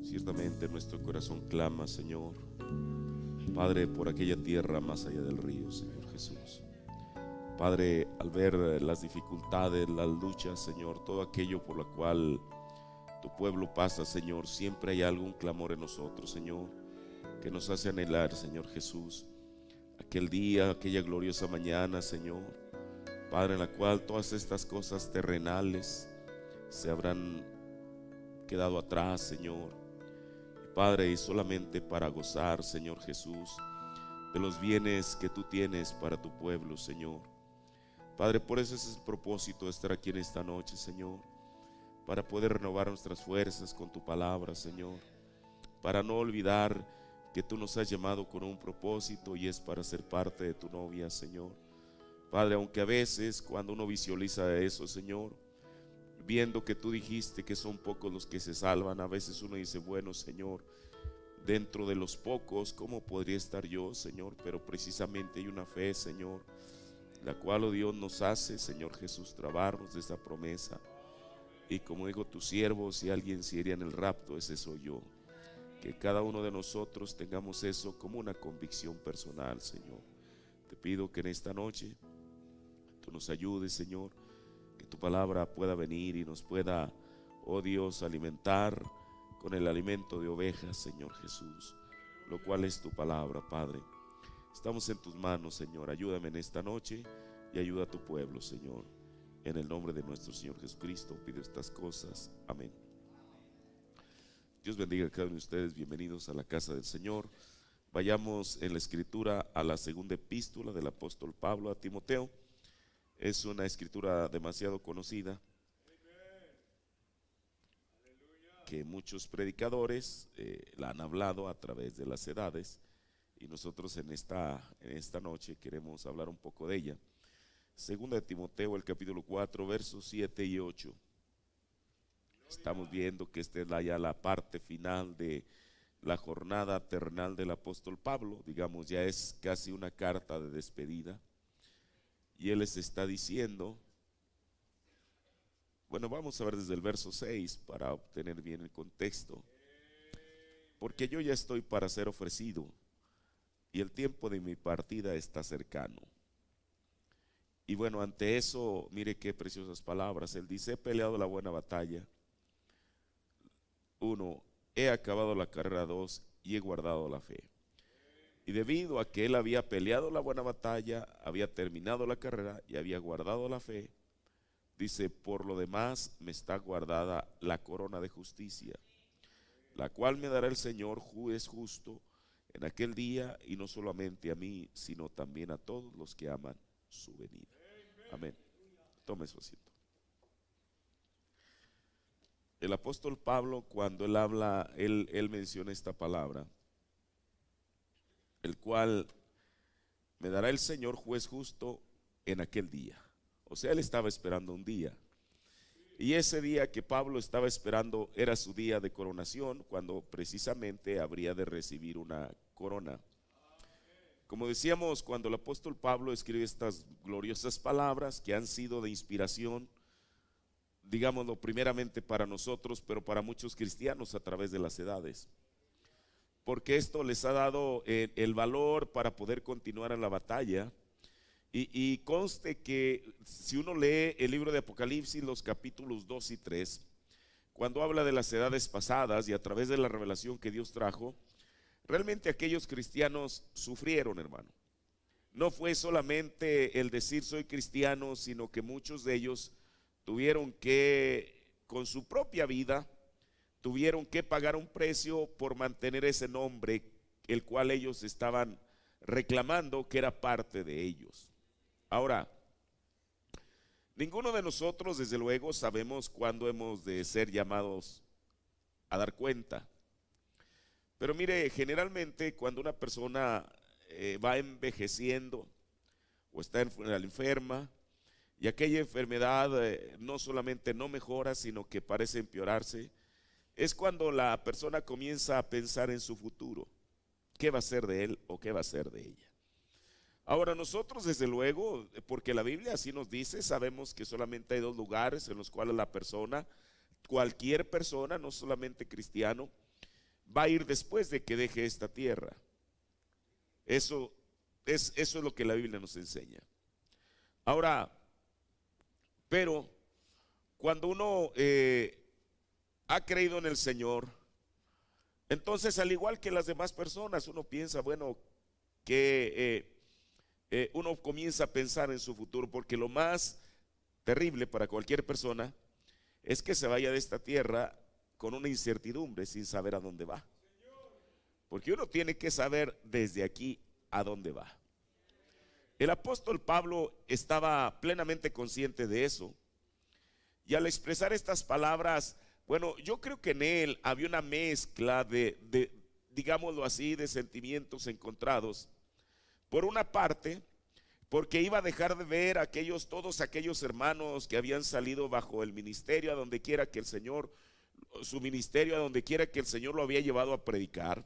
Ciertamente nuestro corazón clama, Señor, Padre, por aquella tierra más allá del río, Señor Jesús. Padre, al ver las dificultades, las luchas, Señor, todo aquello por lo cual tu pueblo pasa, Señor, siempre hay algún clamor en nosotros, Señor, que nos hace anhelar, Señor Jesús, aquel día, aquella gloriosa mañana, Señor, Padre, en la cual todas estas cosas terrenales se habrán quedado atrás, Señor. Padre, y solamente para gozar, Señor Jesús, de los bienes que tú tienes para tu pueblo, Señor. Padre, por eso es el propósito de estar aquí en esta noche, Señor, para poder renovar nuestras fuerzas con tu palabra, Señor, para no olvidar que tú nos has llamado con un propósito y es para ser parte de tu novia, Señor. Padre, aunque a veces cuando uno visualiza eso, Señor, viendo que tú dijiste que son pocos los que se salvan, a veces uno dice, bueno, Señor, dentro de los pocos, ¿cómo podría estar yo, Señor? Pero precisamente hay una fe, Señor, la cual, oh Dios, nos hace, Señor Jesús, trabarnos de esa promesa. Y como dijo tu siervo, si alguien se iría en el rapto, ese soy yo. Que cada uno de nosotros tengamos eso como una convicción personal, Señor. Te pido que en esta noche tú nos ayudes, Señor, que tu palabra pueda venir y nos pueda, oh Dios, alimentar con el alimento de ovejas, Señor Jesús, lo cual es tu palabra, Padre. Estamos en tus manos, Señor. Ayúdame en esta noche y ayuda a tu pueblo, Señor. En el nombre de nuestro Señor Jesucristo pido estas cosas. Amén. Dios bendiga a cada uno de ustedes. Bienvenidos a la casa del Señor. Vayamos en la escritura a la segunda epístola del apóstol Pablo a Timoteo. Es una escritura demasiado conocida, que muchos predicadores la han hablado a través de las edades, y nosotros en esta noche queremos hablar un poco de ella. Segunda de Timoteo, el capítulo 4, versos 7 y 8. Estamos viendo que esta es ya la parte final de la jornada terrenal del apóstol Pablo. Digamos, ya es casi una carta de despedida. Y él les está diciendo, bueno, vamos a ver desde el verso 6 para obtener bien el contexto. Porque yo ya estoy para ser ofrecido y el tiempo de mi partida está cercano. Y bueno, ante eso, mire qué preciosas palabras. Él dice, he peleado la buena batalla. 1, he acabado la carrera. 2, y he guardado la fe. Y debido a que él había peleado la buena batalla, había terminado la carrera y había guardado la fe, dice, por lo demás me está guardada la corona de justicia, la cual me dará el Señor, juez justo, en aquel día, y no solamente a mí, sino también a todos los que aman su venida. Amén. Tome su asiento. El apóstol Pablo, cuando él habla, él menciona esta palabra, el cual me dará el Señor, juez justo, en aquel día. O sea, él estaba esperando un día. Y ese día que Pablo estaba esperando era su día de coronación, cuando precisamente habría de recibir una corona. Como decíamos, cuando el apóstol Pablo escribe estas gloriosas palabras que han sido de inspiración, digámoslo primeramente para nosotros, pero para muchos cristianos a través de las edades, porque esto les ha dado el valor para poder continuar en la batalla. Y conste que si uno lee el libro de Apocalipsis, los capítulos 2 y 3, cuando habla de las edades pasadas y a través de la revelación que Dios trajo, realmente aquellos cristianos sufrieron, hermano. No fue solamente el decir soy cristiano, sino que muchos de ellos tuvieron que, con su propia vida, tuvieron que pagar un precio por mantener ese nombre, el cual ellos estaban reclamando que era parte de ellos. Ahora, ninguno de nosotros, desde luego, sabemos cuándo hemos de ser llamados a dar cuenta. Pero mire, generalmente cuando una persona va envejeciendo o está enferma, y aquella enfermedad no solamente no mejora, sino que parece empeorarse, es cuando la persona comienza a pensar en su futuro. ¿Qué va a ser de él o qué va a ser de ella? Ahora nosotros, desde luego, porque la Biblia así nos dice, sabemos que solamente hay dos lugares en los cuales la persona, cualquier persona, no solamente cristiano, va a ir después de que deje esta tierra. Eso es lo que la Biblia nos enseña. Ahora, pero cuando uno ha creído en el Señor, entonces al igual que las demás personas, uno piensa, bueno, que uno comienza a pensar en su futuro, porque lo más terrible para cualquier persona es que se vaya de esta tierra con una incertidumbre, sin saber a dónde va. Porque uno tiene que saber desde aquí a dónde va. El apóstol Pablo estaba plenamente consciente de eso, y al expresar estas palabras, bueno, yo creo que en él había una mezcla de digámoslo así, de sentimientos encontrados. Por una parte, porque iba a dejar de ver a todos aquellos hermanos que habían salido bajo el ministerio, a donde quiera que el Señor, su ministerio, a donde quiera que el Señor lo había llevado a predicar.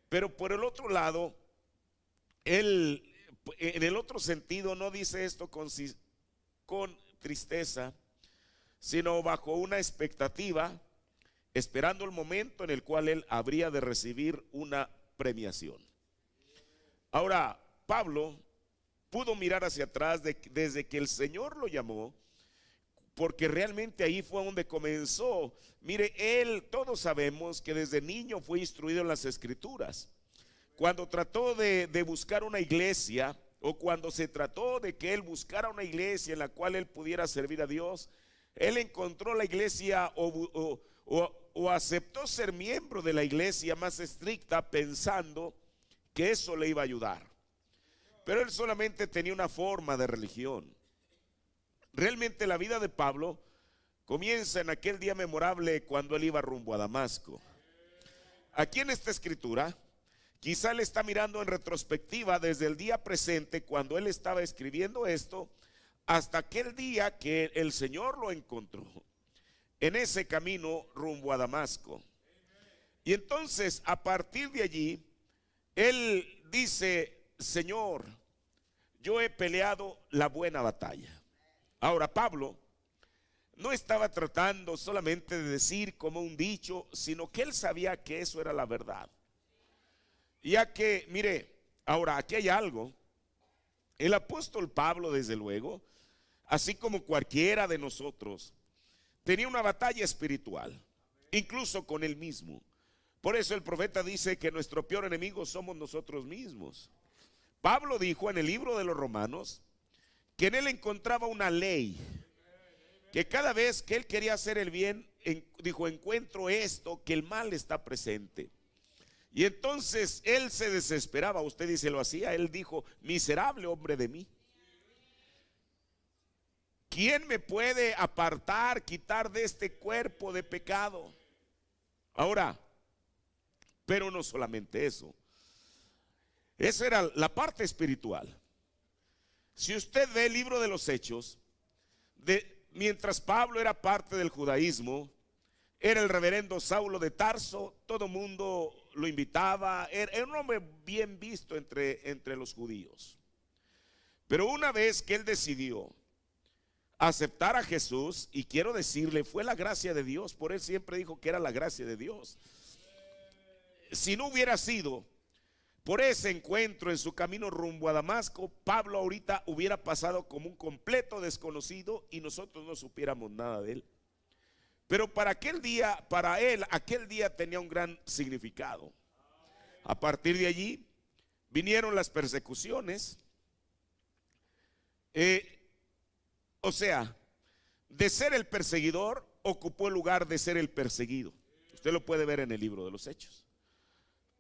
Pero por el otro lado, él, en el otro sentido, no dice esto con tristeza, sino bajo una expectativa, esperando el momento en el cual él habría de recibir una premiación. Ahora, Pablo pudo mirar hacia atrás desde que el Señor lo llamó, porque realmente ahí fue donde comenzó. Mire, todos sabemos que desde niño fue instruido en las Escrituras. Cuando trató de buscar una iglesia, o cuando se trató de que él buscara una iglesia en la cual él pudiera servir a Dios, él encontró la iglesia o aceptó ser miembro de la iglesia más estricta, pensando que eso le iba a ayudar. Pero él solamente tenía una forma de religión. Realmente la vida de Pablo comienza en aquel día memorable cuando él iba rumbo a Damasco. Aquí en esta escritura, quizá él está mirando en retrospectiva desde el día presente, cuando él estaba escribiendo esto, hasta aquel día que el Señor lo encontró en ese camino rumbo a Damasco. Y entonces, a partir de allí, él dice: Señor, yo he peleado la buena batalla. Ahora, Pablo no estaba tratando solamente de decir como un dicho, sino que él sabía que eso era la verdad. Ya que, mire, ahora aquí hay algo. El apóstol Pablo, desde luego, así como cualquiera de nosotros, tenía una batalla espiritual, incluso con él mismo. Por eso el profeta dice que nuestro peor enemigo somos nosotros mismos. Pablo dijo en el libro de los Romanos que en él encontraba una ley, que cada vez que él quería hacer el bien, dijo: encuentro esto, que el mal está presente. Y entonces él se desesperaba. Usted dice, lo hacía. Él dijo: miserable hombre de mí, ¿quién me puede apartar, quitar de este cuerpo de pecado? Ahora, pero no solamente eso. Esa era la parte espiritual. Si usted ve el libro de los Hechos, mientras Pablo era parte del judaísmo, era el reverendo Saulo de Tarso, todo mundo lo invitaba, era un hombre bien visto entre los judíos. Pero una vez que él decidió aceptar a Jesús, y quiero decirle, fue la gracia de Dios, por él siempre dijo que era la gracia de Dios. Si no hubiera sido por ese encuentro en su camino rumbo a Damasco, Pablo ahorita hubiera pasado como un completo desconocido y nosotros no supiéramos nada de él. Pero para él, aquel día tenía un gran significado. A partir de allí vinieron las persecuciones. O sea, de ser el perseguidor, ocupó el lugar de ser el perseguido. Usted lo puede ver en el libro de los Hechos.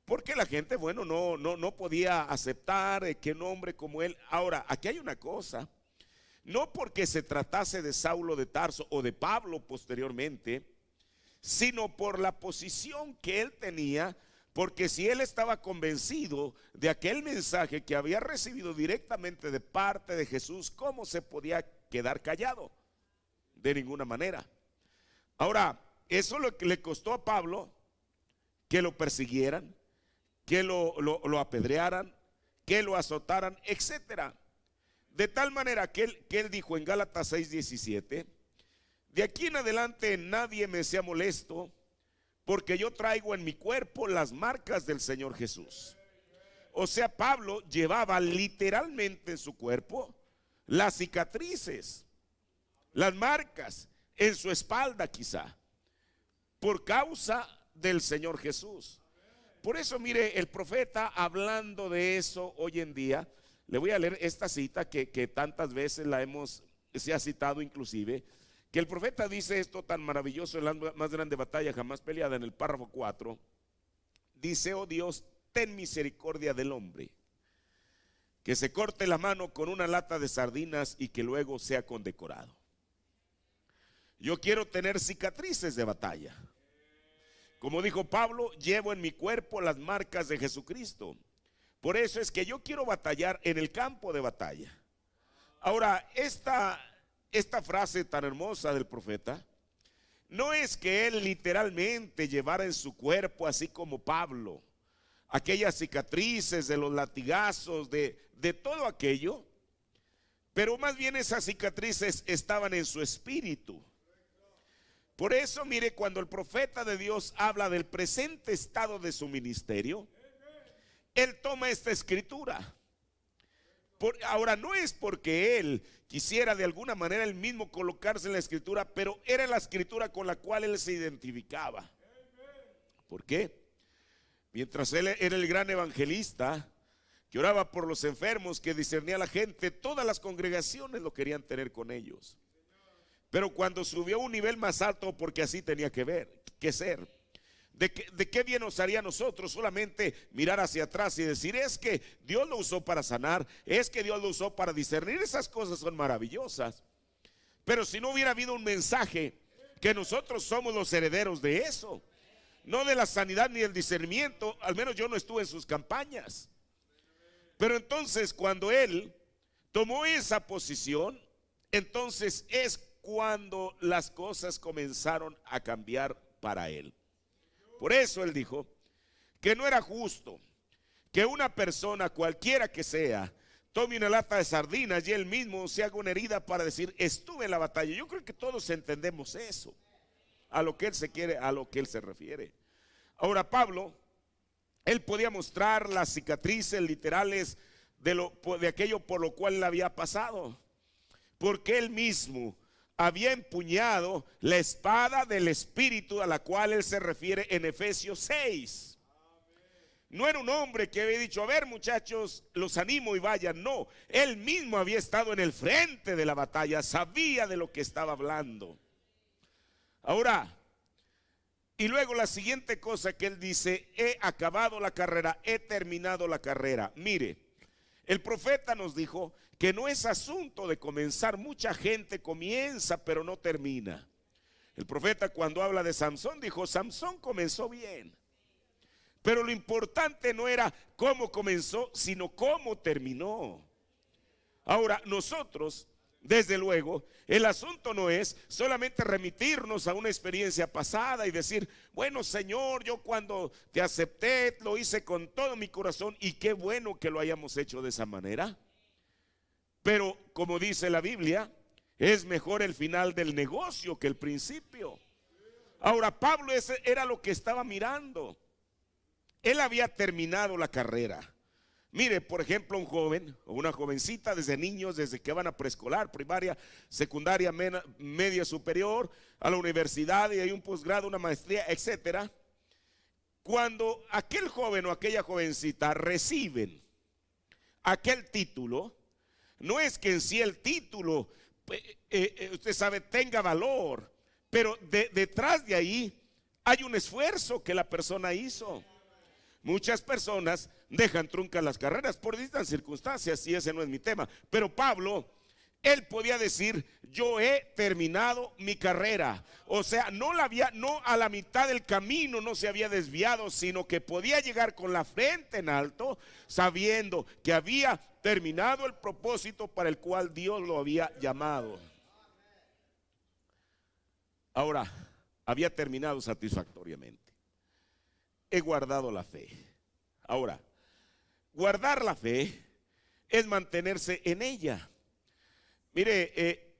Porque la gente, bueno, no podía aceptar que un hombre como él. Ahora, aquí hay una cosa. No porque se tratase de Saulo de Tarso o de Pablo posteriormente, sino por la posición que él tenía. Porque si él estaba convencido de aquel mensaje que había recibido directamente de parte de Jesús, ¿cómo se podía quedar callado? De ninguna manera. Ahora, eso es lo que le costó a Pablo, que lo persiguieran, que lo apedrearan, que lo azotaran, etcétera. De tal manera que él dijo en Gálatas 6:17: de aquí en adelante nadie me sea molesto, porque yo traigo en mi cuerpo las marcas del Señor Jesús. O sea, Pablo llevaba literalmente en su cuerpo las cicatrices, las marcas en su espalda quizá, por causa del Señor Jesús. Por eso mire, el profeta hablando de eso hoy en día, le voy a leer esta cita que tantas veces se ha citado inclusive, que el profeta dice esto tan maravilloso en la más grande batalla jamás peleada, en el párrafo 4, dice: oh Dios, ten misericordia del hombre, que se corte la mano con una lata de sardinas y que luego sea condecorado. Yo quiero tener cicatrices de batalla. Como dijo Pablo, llevo en mi cuerpo las marcas de Jesucristo. Por eso es que yo quiero batallar en el campo de batalla. Ahora, esta frase tan hermosa del profeta, no es que él literalmente llevara en su cuerpo, así como Pablo, aquellas cicatrices de los latigazos, de todo aquello, pero más bien esas cicatrices estaban en su espíritu. Por eso mire, cuando el profeta de Dios habla del presente estado de su ministerio, él toma esta escritura. Ahora, no es porque él quisiera de alguna manera él mismo colocarse en la escritura, pero era la escritura con la cual él se identificaba. ¿Por qué? Mientras él era el gran evangelista que oraba por los enfermos, que discernía a la gente, todas las congregaciones lo querían tener con ellos. Pero cuando subió a un nivel más alto, porque así tenía que ser, ¿de qué bien nos haría a nosotros solamente mirar hacia atrás y decir: es que Dios lo usó para sanar, es que Dios lo usó para discernir? Esas cosas son maravillosas, pero si no hubiera habido un mensaje que nosotros somos los herederos de eso, no de la sanidad ni del discernimiento, al menos yo no estuve en sus campañas. Pero entonces cuando él tomó esa posición, entonces es cuando las cosas comenzaron a cambiar para él. Por eso él dijo que no era justo que una persona, cualquiera que sea, tome una lata de sardinas y él mismo se haga una herida para decir: estuve en la batalla. Yo creo que todos entendemos eso, a lo que él se refiere. Ahora, Pablo, él podía mostrar las cicatrices literales de aquello por lo cual le había pasado, porque él mismo había empuñado la espada del Espíritu, a la cual él se refiere en Efesios 6. No era un hombre que había dicho: a ver, muchachos, los animo y vayan. No, él mismo había estado en el frente de la batalla, sabía de lo que estaba hablando. Ahora, y luego la siguiente cosa que él dice: he acabado la carrera, he terminado la carrera. Mire, el profeta nos dijo que no es asunto de comenzar. Mucha gente comienza pero no termina. El profeta, cuando habla de Samsón, dijo: Samsón comenzó bien, pero lo importante no era cómo comenzó, sino cómo terminó. Ahora, nosotros, desde luego, el asunto no es solamente remitirnos a una experiencia pasada y decir: bueno, Señor, yo cuando te acepté lo hice con todo mi corazón, y qué bueno que lo hayamos hecho de esa manera. Pero como dice la Biblia, es mejor el final del negocio que el principio. Ahora, Pablo ese era lo que estaba mirando. Él había terminado la carrera. Mire, por ejemplo, un joven o una jovencita, desde niños, desde que van a preescolar, primaria, secundaria, media superior, a la universidad, y hay un posgrado, una maestría, etcétera. Cuando aquel joven o aquella jovencita reciben aquel título, no es que en sí el título, usted sabe, tenga valor, pero detrás de ahí hay un esfuerzo que la persona hizo. Muchas personas dejan truncas las carreras por distintas circunstancias, y ese no es mi tema. Pero Pablo, él podía decir: yo he terminado mi carrera. O sea, no a la mitad del camino no se había desviado, sino que podía llegar con la frente en alto, sabiendo que había terminado el propósito para el cual Dios lo había llamado. Ahora, había terminado satisfactoriamente. He guardado la fe. Ahora, guardar la fe es mantenerse en ella. Mire,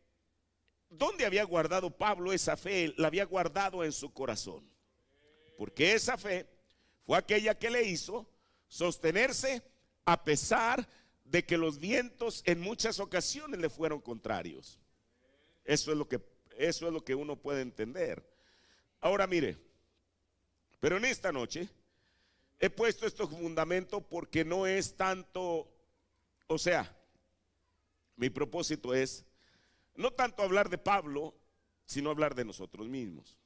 ¿dónde había guardado Pablo esa fe? La había guardado en su corazón. Porque esa fe fue aquella que le hizo sostenerse a pesar de que los vientos en muchas ocasiones le fueron contrarios. Eso es lo que uno puede entender. Ahora mire, pero en esta noche he puesto estos fundamentos porque no es tanto, o sea, mi propósito es no tanto hablar de Pablo, sino hablar de nosotros mismos.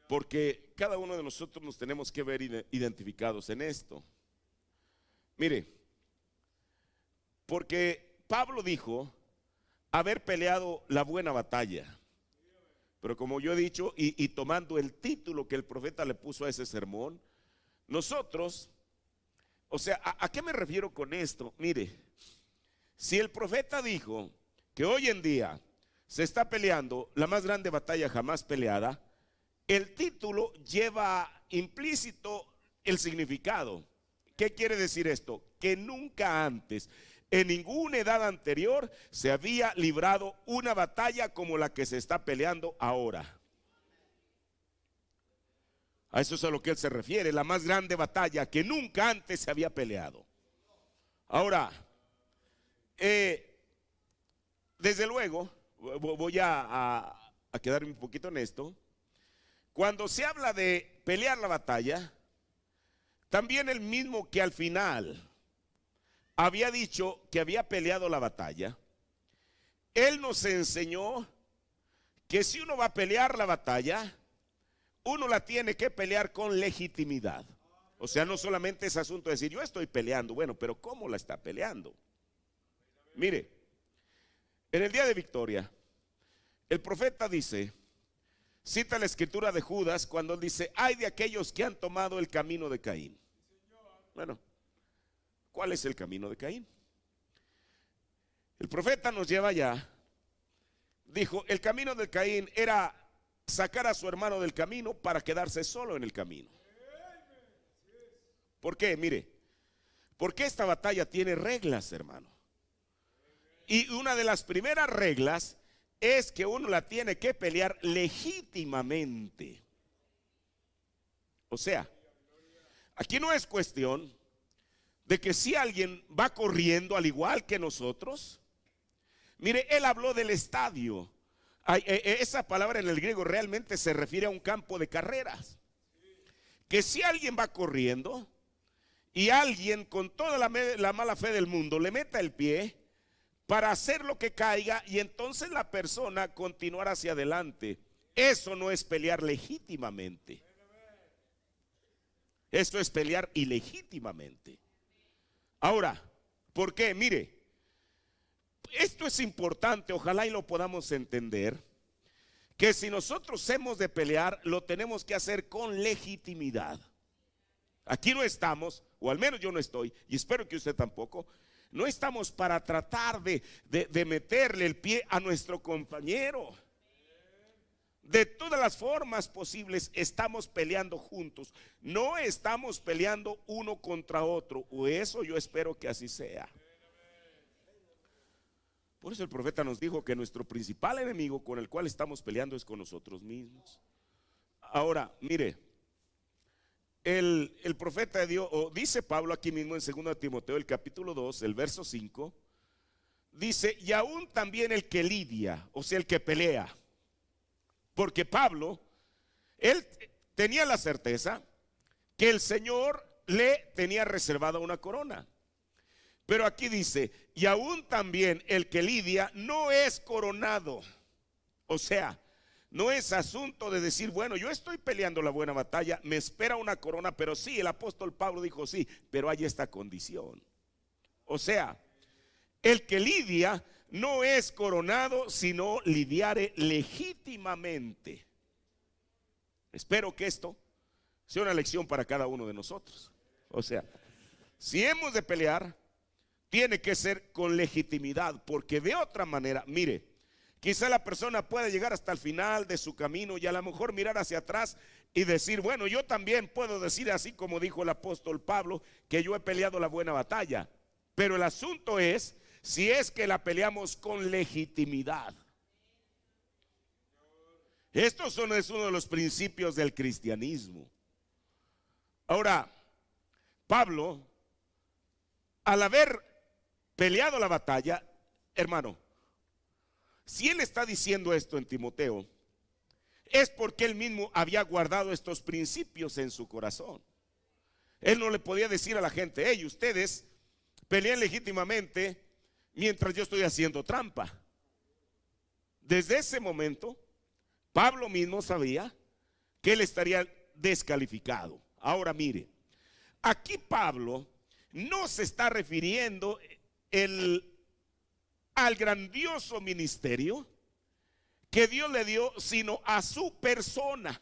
Porque cada uno de nosotros nos tenemos que ver identificados en esto. Mire, porque Pablo dijo haber peleado la buena batalla. Pero como yo he dicho, y tomando el título que el profeta le puso a ese sermón, nosotros, o sea, ¿a qué me refiero con esto? Mire, si el profeta dijo que hoy en día se está peleando la más grande batalla jamás peleada, el título lleva implícito el significado. ¿Qué quiere decir esto? Que nunca antes, en ninguna edad anterior, se había librado una batalla como la que se está peleando ahora. A eso es a lo que él se refiere, la más grande batalla que nunca antes se había peleado. Ahora, desde luego, voy a quedarme un poquito en esto. Cuando se habla de pelear la batalla, también el mismo que al final había dicho que había peleado la batalla, él nos enseñó que si uno va a pelear la batalla, uno la tiene que pelear con legitimidad. O sea, no solamente es asunto de decir yo estoy peleando, bueno, pero ¿cómo la está peleando? Mire, en el día de victoria, el profeta dice, cita la escritura de Judas cuando él dice, ay de aquellos que han tomado el camino de Caín. Bueno, ¿cuál es el camino de Caín? El profeta nos lleva allá. Dijo, el camino de Caín era sacar a su hermano del camino para quedarse solo en el camino. ¿Por qué? Mire, porque esta batalla tiene reglas, hermano. Y una de las primeras reglas es que uno la tiene que pelear legítimamente. O sea, aquí no es cuestión de que si alguien va corriendo al igual que nosotros. Mire, él habló del estadio. Esa palabra en el griego realmente se refiere a un campo de carreras. Que si alguien va corriendo y alguien con toda la mala fe del mundo le meta el pie para hacer lo que caiga y entonces la persona continuar hacia adelante, eso no es pelear legítimamente. Eso es pelear ilegítimamente. Ahora, ¿por qué? Mire, esto es importante, ojalá y lo podamos entender, que si nosotros hemos de pelear, lo tenemos que hacer con legitimidad. Aquí no estamos, o al menos yo no estoy, y espero que usted tampoco, no estamos para tratar de meterle el pie a nuestro compañero. De todas las formas posibles estamos peleando juntos. No estamos peleando uno contra otro, o eso yo espero que así sea. Por eso el profeta nos dijo que nuestro principal enemigo con el cual estamos peleando es con nosotros mismos. Ahora, mire, el profeta de Dios, o dice Pablo aquí mismo en 2 Timoteo, el capítulo 2, el verso 5, dice, y aún también el que lidia, o sea, el que pelea. Porque Pablo, él tenía la certeza que el Señor le tenía reservada una corona. Pero aquí dice, y aún también el que lidia no es coronado. O sea, no es asunto de decir, bueno, yo estoy peleando la buena batalla, me espera una corona, pero sí, el apóstol Pablo dijo sí, pero hay esta condición. O sea, el que lidia no es coronado, sino lidiare legítimamente. Espero que esto sea una lección para cada uno de nosotros. O sea, si hemos de pelear, tiene que ser con legitimidad, porque de otra manera, mire, quizá la persona pueda llegar hasta el final de su camino y a lo mejor mirar hacia atrás y decir, bueno, yo también puedo decir así como dijo el apóstol Pablo, que yo he peleado la buena batalla. Pero el asunto es si es que la peleamos con legitimidad. Es uno de los principios del cristianismo. Ahora, Pablo, al haber peleado la batalla, hermano, si él está diciendo esto en Timoteo, es porque él mismo había guardado estos principios en su corazón. Él no le podía decir a la gente: hey, ustedes pelean legítimamente mientras yo estoy haciendo trampa. Desde ese momento, Pablo mismo sabía que él estaría descalificado. Ahora mire, aquí Pablo no se está refiriendo al grandioso ministerio que Dios le dio, sino a su persona.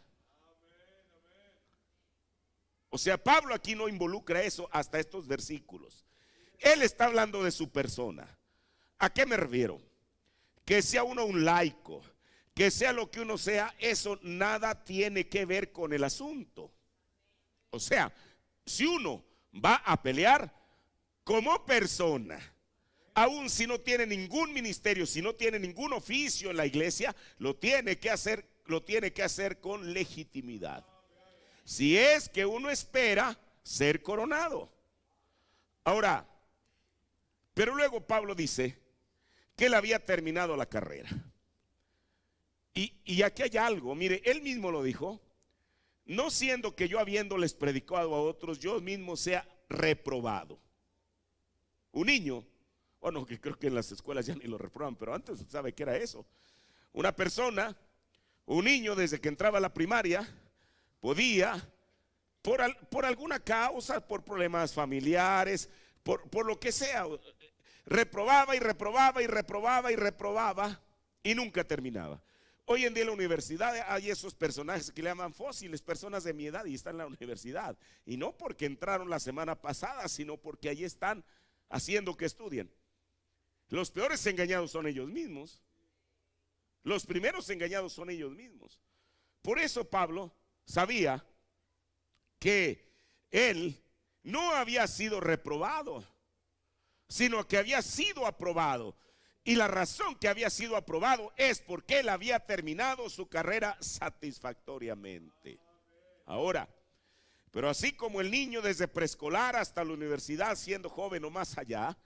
O sea, Pablo aquí no involucra eso hasta estos versículos. Él está hablando de su persona. ¿A qué me refiero? Que sea uno un laico, que sea lo que uno sea, eso nada tiene que ver con el asunto. O sea, si uno va a pelear como persona, aun si no tiene ningún ministerio, si no tiene ningún oficio en la iglesia, lo tiene que hacer con legitimidad. Si es que uno espera ser coronado. Ahora, pero luego Pablo dice que él había terminado la carrera. Y aquí hay algo, mire, él mismo lo dijo: no siendo que yo, habiéndoles predicado a otros, yo mismo sea reprobado. Un niño, bueno, que creo que en las escuelas ya ni lo reproban, pero antes sabe que era eso. Una persona, un niño, desde que entraba a la primaria, podía, por alguna causa, por problemas familiares, por lo que sea, reprobaba y reprobaba y reprobaba y reprobaba y nunca terminaba. Hoy en día en la universidad hay esos personajes que le llaman fósiles, personas de mi edad, y están en la universidad. Y no porque entraron la semana pasada, sino porque allí están haciendo que estudien. Los peores engañados son ellos mismos. Los primeros engañados son ellos mismos. Por eso Pablo sabía que él no había sido reprobado, sino que había sido aprobado. Y la razón que había sido aprobado es porque él había terminado su carrera satisfactoriamente. Ahora, pero así como el niño desde preescolar hasta la universidad, siendo joven o más allá,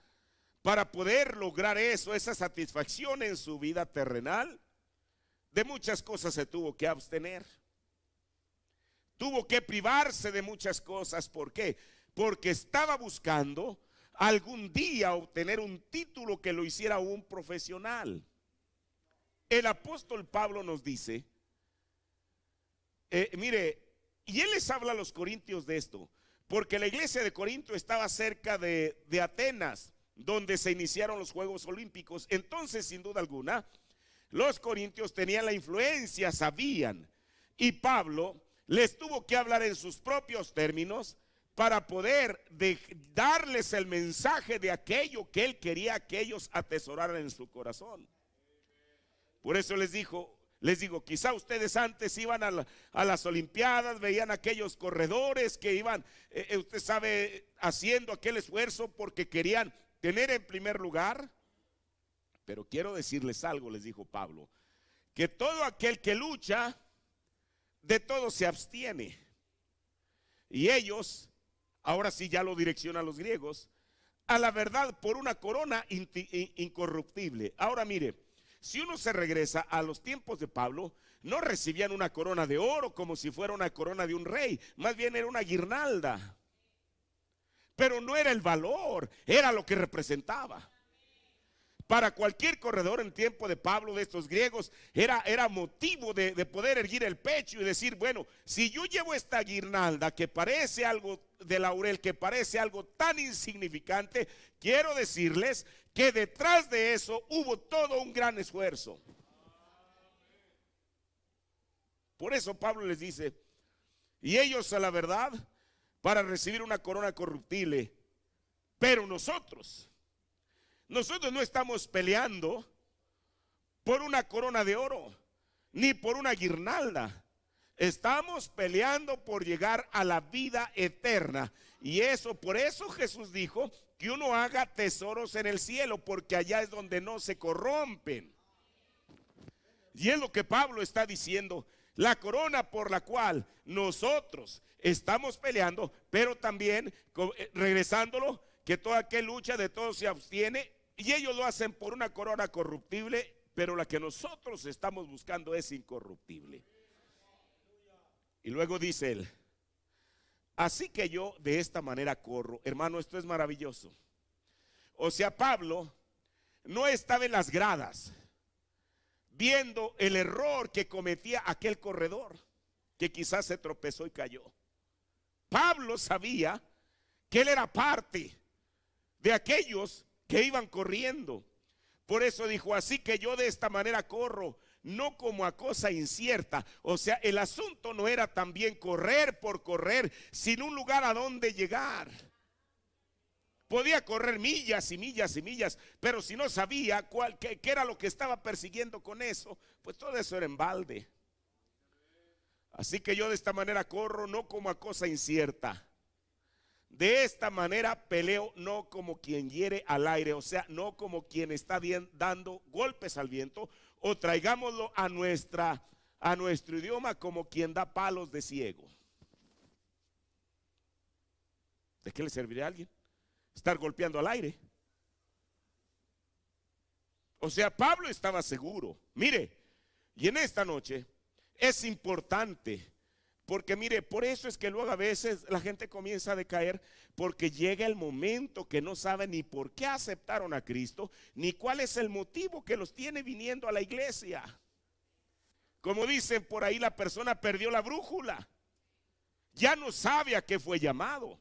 para poder lograr eso, esa satisfacción en su vida terrenal, de muchas cosas se tuvo que abstener. Tuvo que privarse de muchas cosas. ¿Por qué? Porque estaba buscando algún día obtener un título que lo hiciera un profesional. El apóstol Pablo nos dice, mire, y él les habla a los corintios de esto, porque la iglesia de Corinto estaba cerca de Atenas, donde se iniciaron los Juegos Olímpicos. Entonces, sin duda alguna, los corintios tenían la influencia, sabían, y Pablo les tuvo que hablar en sus propios términos para poder darles el mensaje de aquello que él quería que ellos atesoraran en su corazón. Por eso les digo, quizá ustedes antes iban a las Olimpiadas, veían aquellos corredores que iban, usted sabe, haciendo aquel esfuerzo porque querían tener en primer lugar. Pero quiero decirles algo, les dijo Pablo, que todo aquel que lucha, de todo se abstiene. Y ellos, ahora sí ya lo direcciona a los griegos, a la verdad por una corona incorruptible. Ahora mire, si uno se regresa a los tiempos de Pablo, no recibían una corona de oro como si fuera una corona de un rey, más bien era una guirnalda. Pero no era el valor, era lo que representaba. Para cualquier corredor en tiempo de Pablo, de estos griegos, era motivo de poder erguir el pecho y decir: bueno, si yo llevo esta guirnalda que parece algo de laurel, que parece algo tan insignificante, quiero decirles que detrás de eso hubo todo un gran esfuerzo. Por eso Pablo les dice: y ellos, a la verdad, para recibir una corona corruptible, pero nosotros no estamos peleando por una corona de oro, ni por una guirnalda. Estamos peleando por llegar a la vida eterna. Y por eso Jesús dijo que uno haga tesoros en el cielo, porque allá es donde no se corrompen. Y es lo que Pablo está diciendo. La corona por la cual nosotros estamos peleando, pero también regresándolo, que toda aquel lucha de todo se abstiene, y ellos lo hacen por una corona corruptible, pero la que nosotros estamos buscando es incorruptible. Y luego dice él: así que yo de esta manera corro. Hermano, esto es maravilloso. O sea, Pablo no estaba en las gradas viendo el error que cometía aquel corredor, que quizás se tropezó y cayó. Pablo sabía que él era parte de aquellos que iban corriendo. Por eso dijo: así que yo de esta manera corro, no como a cosa incierta. O sea, el asunto no era también correr por correr, sin un lugar a donde llegar. Podía correr millas y millas y millas, pero si no sabía qué era lo que estaba persiguiendo con eso, pues todo eso era en balde. Así que yo de esta manera corro, no como a cosa incierta. De esta manera peleo, no como quien hiere al aire, o sea, no como quien está dando golpes al viento, o traigámoslo a nuestro idioma, como quien da palos de ciego. ¿De qué le serviría a alguien estar golpeando al aire? O sea, Pablo estaba seguro. Mire, y en esta noche es importante, porque mire, por eso es que luego a veces la gente comienza a decaer, porque llega el momento que no sabe ni por qué aceptaron a Cristo, ni cuál es el motivo que los tiene viniendo a la iglesia. Como dicen por ahí, la persona perdió la brújula, ya no sabe a qué fue llamado.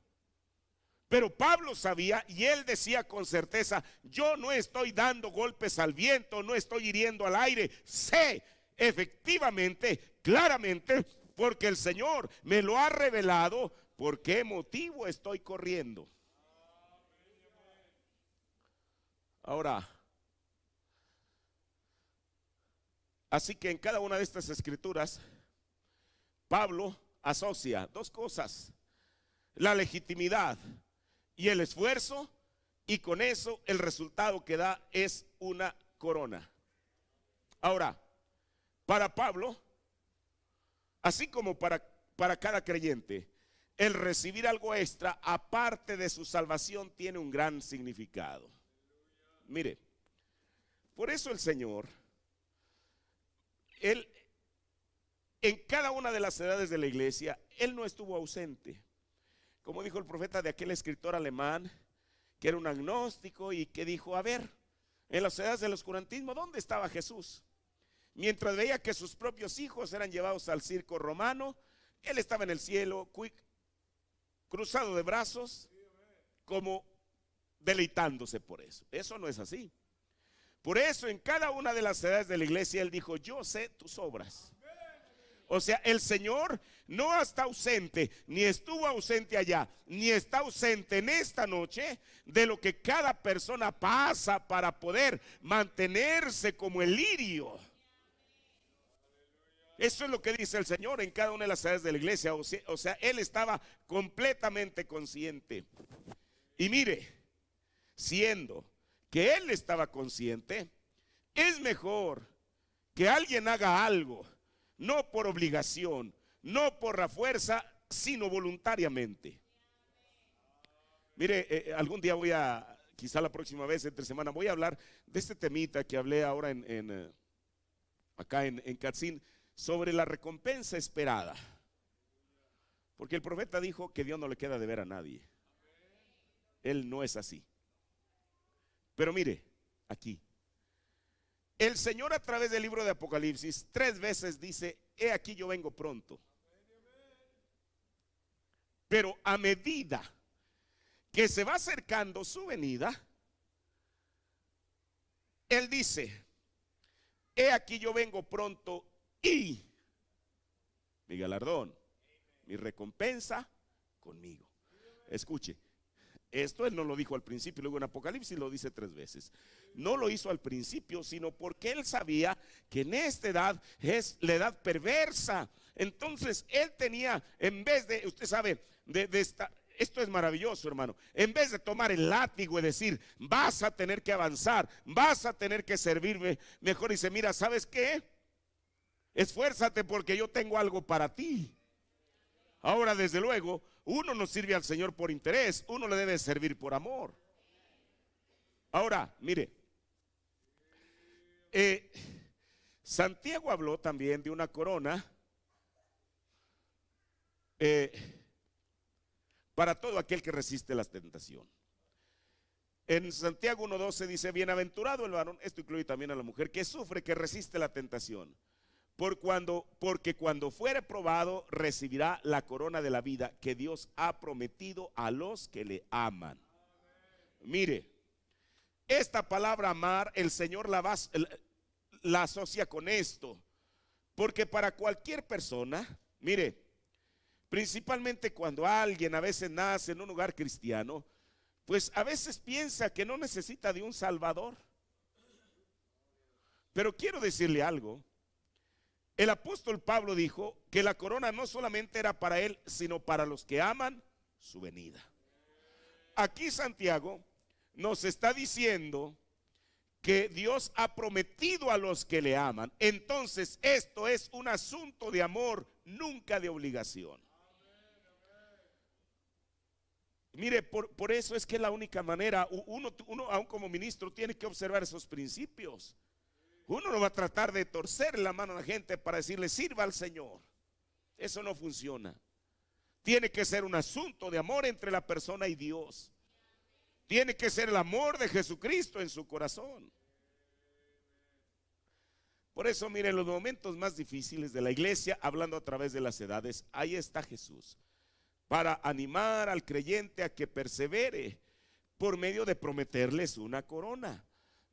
Pero Pablo sabía, y él decía con certeza: yo no estoy dando golpes al viento, no estoy hiriendo al aire. Sé efectivamente, claramente, porque el Señor me lo ha revelado, por qué motivo estoy corriendo. Ahora, así que en cada una de estas escrituras, Pablo asocia dos cosas: la legitimidad y el esfuerzo, y con eso el resultado que da es una corona. Ahora, para Pablo, así como para cada creyente, el recibir algo extra aparte de su salvación tiene un gran significado. Mire, por eso el Señor, Él, en cada una de las edades de la iglesia, Él no estuvo ausente. Como dijo el profeta de aquel escritor alemán, que era un agnóstico y que dijo: a ver, en las edades del oscurantismo, ¿dónde estaba Jesús? Mientras veía que sus propios hijos eran llevados al circo romano, él estaba en el cielo, cruzado de brazos, como deleitándose por eso. Eso no es así. Por eso en cada una de las edades de la iglesia él dijo: yo sé tus obras. O sea, el Señor no está ausente, ni estuvo ausente allá, ni está ausente en esta noche de lo que cada persona pasa para poder mantenerse como el lirio. Eso es lo que dice el Señor en cada una de las edades de la iglesia. O sea, Él estaba completamente consciente. Y mire, siendo que Él estaba consciente, es mejor que alguien haga algo, no por obligación, no por la fuerza, sino voluntariamente. Mire, algún día quizá la próxima vez, entre semana, voy a hablar de este temita que hablé ahora acá en Catzín, sobre la recompensa esperada. Porque el profeta dijo que Dios no le queda de ver a nadie. Él no es así. Pero mire, aquí el Señor, a través del libro de Apocalipsis, 3 veces dice: he aquí yo vengo pronto. Pero a medida que se va acercando su venida, Él dice: he aquí yo vengo pronto, y mi galardón, mi recompensa conmigo. Escuche, esto Él no lo dijo al principio, luego en Apocalipsis lo dice 3 veces. No lo hizo al principio, sino porque Él sabía que en esta edad es la edad perversa. Entonces Él tenía, en vez de, usted sabe, esto es maravilloso, hermano. En vez de tomar el látigo y decir: vas a tener que avanzar, vas a tener que servirme, mejor dice: mira, ¿sabes qué? Esfuérzate porque yo tengo algo para ti. Ahora, desde luego, uno no sirve al Señor por interés, uno le debe servir por amor. Ahora, mire, Santiago habló también de una corona para todo aquel que resiste la tentación. En Santiago 1:12 dice: bienaventurado el varón, esto incluye también a la mujer, que sufre, que resiste la tentación. Porque cuando fuere probado, recibirá la corona de la vida que Dios ha prometido a los que le aman. Mire, esta palabra amar, el Señor la asocia con esto. Porque para cualquier persona, mire, principalmente cuando alguien a veces nace en un hogar cristiano, pues a veces piensa que no necesita de un Salvador. Pero quiero decirle algo. El apóstol Pablo dijo que la corona no solamente era para él, sino para los que aman su venida. Aquí Santiago nos está diciendo que Dios ha prometido a los que le aman. Entonces esto es un asunto de amor, nunca de obligación. Mire, por eso es que la única manera, uno aún como ministro tiene que observar esos principios. Uno no va a tratar de torcer la mano a la gente para decirle sirva al Señor. Eso no funciona. Tiene que ser un asunto de amor entre la persona y Dios. Tiene que ser el amor de Jesucristo en su corazón. Por eso, mire, en los momentos más difíciles de la iglesia, hablando a través de las edades, ahí está Jesús, para animar al creyente a que persevere por medio de prometerles una corona.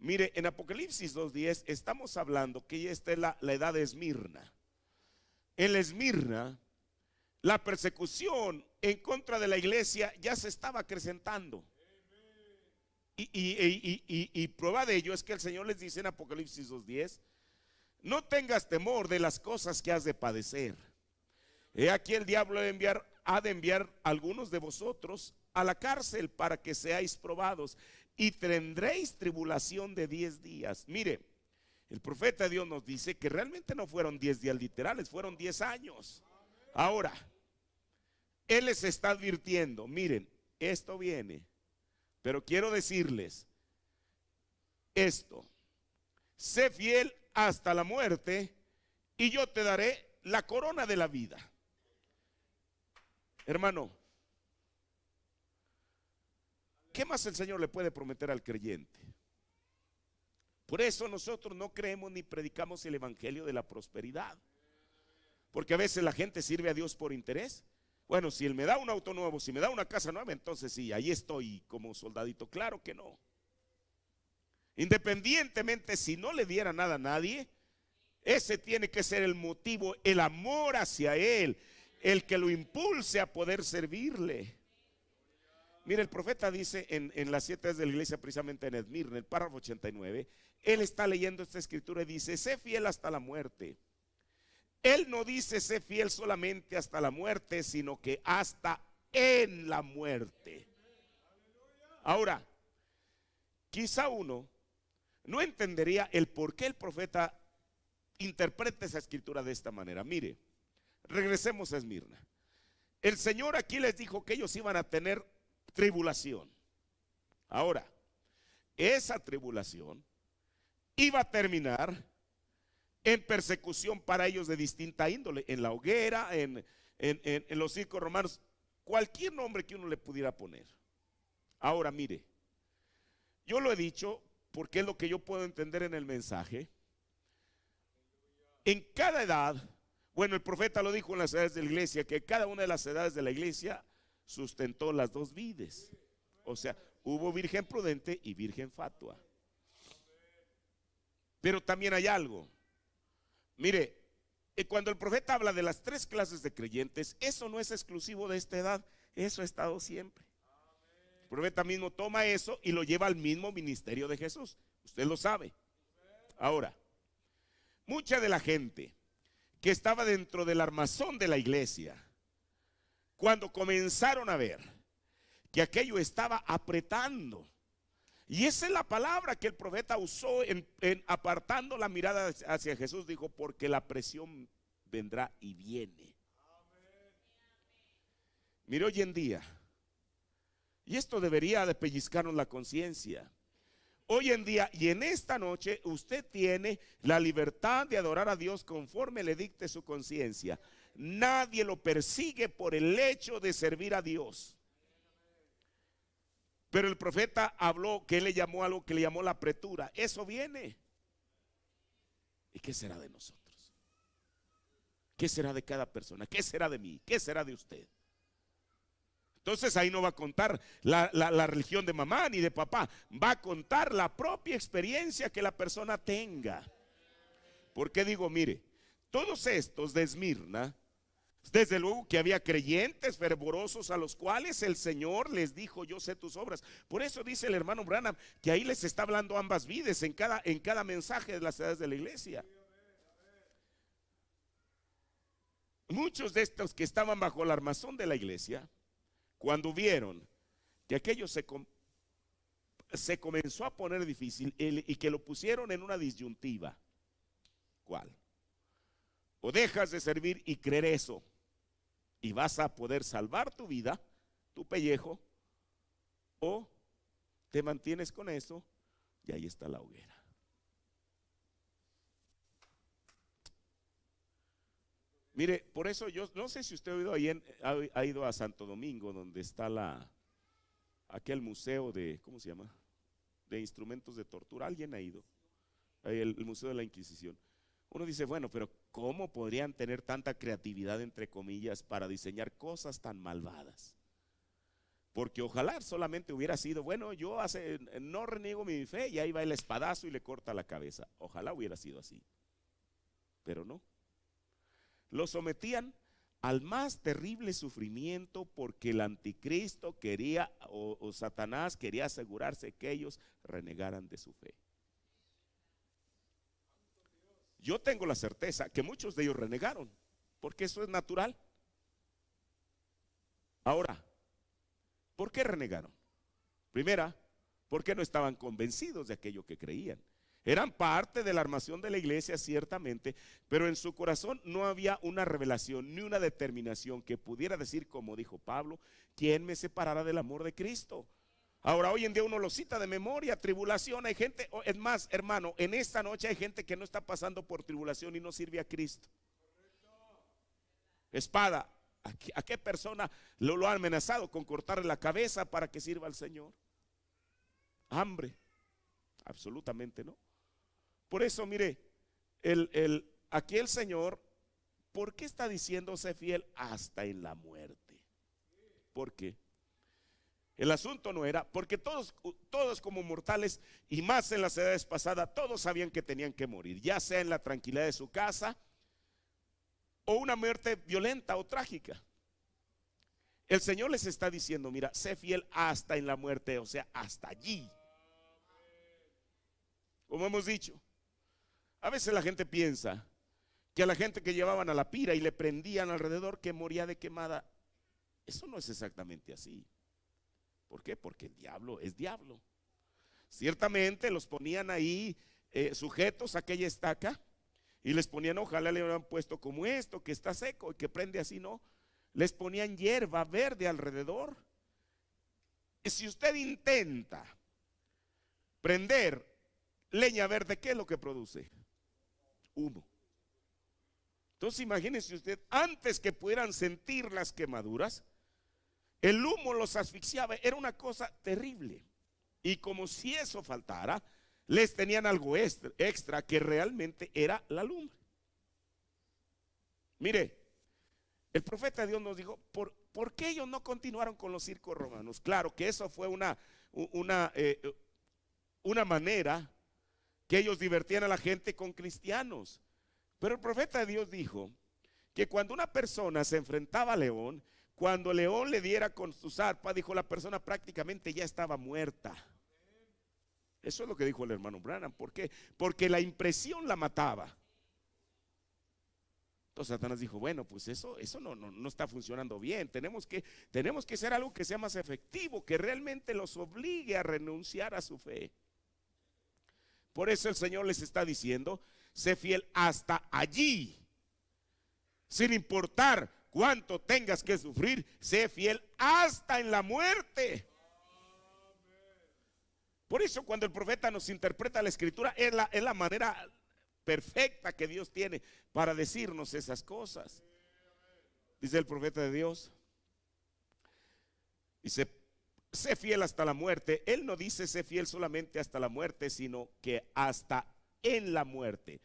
Mire, en Apocalipsis 2:10 estamos hablando que ya está la edad de Esmirna. En Esmirna, la persecución en contra de la iglesia ya se estaba acrecentando. Y prueba de ello es que el Señor les dice en Apocalipsis 2:10: no tengas temor de las cosas que has de padecer. He aquí el diablo ha de enviar a algunos de vosotros a la cárcel para que seáis probados, y tendréis tribulación de 10 días. Mire, el profeta de Dios nos dice que realmente no fueron 10 días literales, fueron 10 años. Ahora, Él les está advirtiendo: miren, esto viene, pero quiero decirles esto: sé fiel hasta la muerte y yo te daré la corona de la vida. Hermano, ¿qué más el Señor le puede prometer al creyente? Por eso nosotros no creemos ni predicamos el evangelio de la prosperidad, porque a veces la gente sirve a Dios por interés. Bueno, si Él me da un auto nuevo, si me da una casa nueva, entonces sí, ahí estoy como soldadito. Claro que no. Independientemente si no le diera nada a nadie, ese tiene que ser el motivo, el amor hacia Él, el que lo impulse a poder servirle. Mire, el profeta dice en las 7 de la iglesia, precisamente en Esmirna, en el párrafo 89, él está leyendo esta escritura y dice: sé fiel hasta la muerte. Él no dice sé fiel solamente hasta la muerte, sino que hasta en la muerte. Ahora, quizá uno no entendería el por qué el profeta interpreta esa escritura de esta manera. Mire, regresemos a Esmirna. El Señor aquí les dijo que ellos iban a tener tribulación. Ahora, esa tribulación iba a terminar en persecución para ellos de distinta índole, en la hoguera, en los circos romanos, cualquier nombre que uno le pudiera poner. Ahora mire, yo lo he dicho porque es lo que yo puedo entender en el mensaje. En cada edad, bueno, el profeta lo dijo en las edades de la iglesia, que cada una de las edades de la iglesia sustentó las dos vides. O sea, hubo virgen prudente y virgen fatua. Pero también hay algo. Mire, cuando el profeta habla de las 3 clases de creyentes, eso no es exclusivo de esta edad, eso ha estado siempre. El profeta mismo toma eso y lo lleva al mismo ministerio de Jesús. Usted lo sabe. Ahora, mucha de la gente que estaba dentro del armazón de la iglesia, cuando comenzaron a ver que aquello estaba apretando Y esa es la palabra que el profeta usó en apartando la mirada hacia Jesús. Dijo, porque la presión vendrá y viene. Mire, hoy en día, y esto debería de pellizcarnos la conciencia. Hoy en día y en esta noche usted tiene la libertad de adorar a Dios conforme le dicte su conciencia. Nadie lo persigue por el hecho de servir a Dios. Pero el profeta habló que él le llamó algo que le llamó la apretura. Eso viene. ¿Y qué será de nosotros? ¿Qué será de cada persona? ¿Qué será de mí? ¿Qué será de usted? Entonces ahí no va a contar la religión de mamá ni de papá. Va a contar la propia experiencia que la persona tenga. Porque digo, mire, todos estos de Esmirna, desde luego que había creyentes fervorosos a los cuales el Señor les dijo, yo sé tus obras. Por eso dice el hermano Branham que ahí les está hablando ambas vidas en cada mensaje de las edades de la iglesia. Muchos de estos que estaban bajo el armazón de la iglesia, cuando vieron que aquello se comenzó a poner difícil y que lo pusieron en una disyuntiva. ¿Cuál? O dejas de servir y creer eso y vas a poder salvar tu vida, tu pellejo, o te mantienes con eso y ahí está la hoguera. Mire, por eso yo no sé si usted ha ido a Santo Domingo, donde está aquel museo de, ¿cómo se llama? De instrumentos de tortura. ¿Alguien ha ido? Ahí el Museo de la Inquisición. Uno dice, bueno, pero ¿cómo podrían tener tanta creatividad, entre comillas, para diseñar cosas tan malvadas? Porque ojalá solamente hubiera sido, bueno, no reniego mi fe, y ahí va el espadazo y le corta la cabeza. Ojalá hubiera sido así. Pero no. Lo sometían al más terrible sufrimiento porque el anticristo quería, o Satanás quería asegurarse que ellos renegaran de su fe. Yo tengo la certeza que muchos de ellos renegaron, porque eso es natural. Ahora, ¿por qué renegaron? Primera, porque no estaban convencidos de aquello que creían. Eran parte de la armación de la iglesia, ciertamente, pero en su corazón no había una revelación ni una determinación que pudiera decir, como dijo Pablo, ¿quién me separará del amor de Cristo? Ahora, hoy en día uno lo cita de memoria, tribulación. Hay gente, es más, hermano, en esta noche hay gente que no está pasando por tribulación y no sirve a Cristo. Espada, ¿a qué persona lo ha amenazado con cortarle la cabeza para que sirva al Señor? Hambre, absolutamente no. Por eso, mire, aquí el Señor, ¿por qué está diciendo sé fiel hasta en la muerte? ¿Por qué? El asunto no era, porque todos como mortales, y más en las edades pasadas, todos sabían que tenían que morir, ya sea en la tranquilidad de su casa o una muerte violenta o trágica. El Señor les está diciendo, mira, sé fiel hasta en la muerte, o sea, hasta allí. Como hemos dicho, a veces la gente piensa que a la gente que llevaban a la pira y le prendían alrededor que moría de quemada. Eso no es exactamente así. ¿Por qué? Porque el diablo es diablo. Ciertamente los ponían ahí sujetos a aquella estaca y les ponían, ojalá le hubieran puesto como esto, que está seco y que prende así, no. Les ponían hierba verde alrededor. Y si usted intenta prender leña verde, ¿qué es lo que produce? Humo. Entonces imagínense usted, antes que pudieran sentir las quemaduras, el humo los asfixiaba, era una cosa terrible. Y como si eso faltara, les tenían algo extra que realmente era la lumbre. Mire, el profeta de Dios nos dijo, ¿por qué ellos no continuaron con los circos romanos? Claro que eso fue una manera que ellos divertían a la gente con cristianos. Pero el profeta de Dios dijo que cuando una persona se enfrentaba a león, cuando león le diera con su zarpa, dijo, la persona prácticamente ya estaba muerta. Eso es lo que dijo el hermano Branham. ¿Por qué? Porque la impresión la mataba. punto Satanás dijo, bueno, pues eso no está funcionando bien. Tenemos que hacer algo que sea más efectivo, que realmente los obligue a renunciar a su fe. Por eso el Señor les está diciendo, sé fiel hasta allí. Sin importar cuánto tengas que sufrir, sé fiel hasta en la muerte. Por eso cuando el profeta nos interpreta la escritura, es la manera perfecta que Dios tiene para decirnos esas cosas. Dice el profeta de Dios, dice, sé fiel hasta la muerte. Él no dice sé fiel solamente hasta la muerte, sino que hasta en la muerte.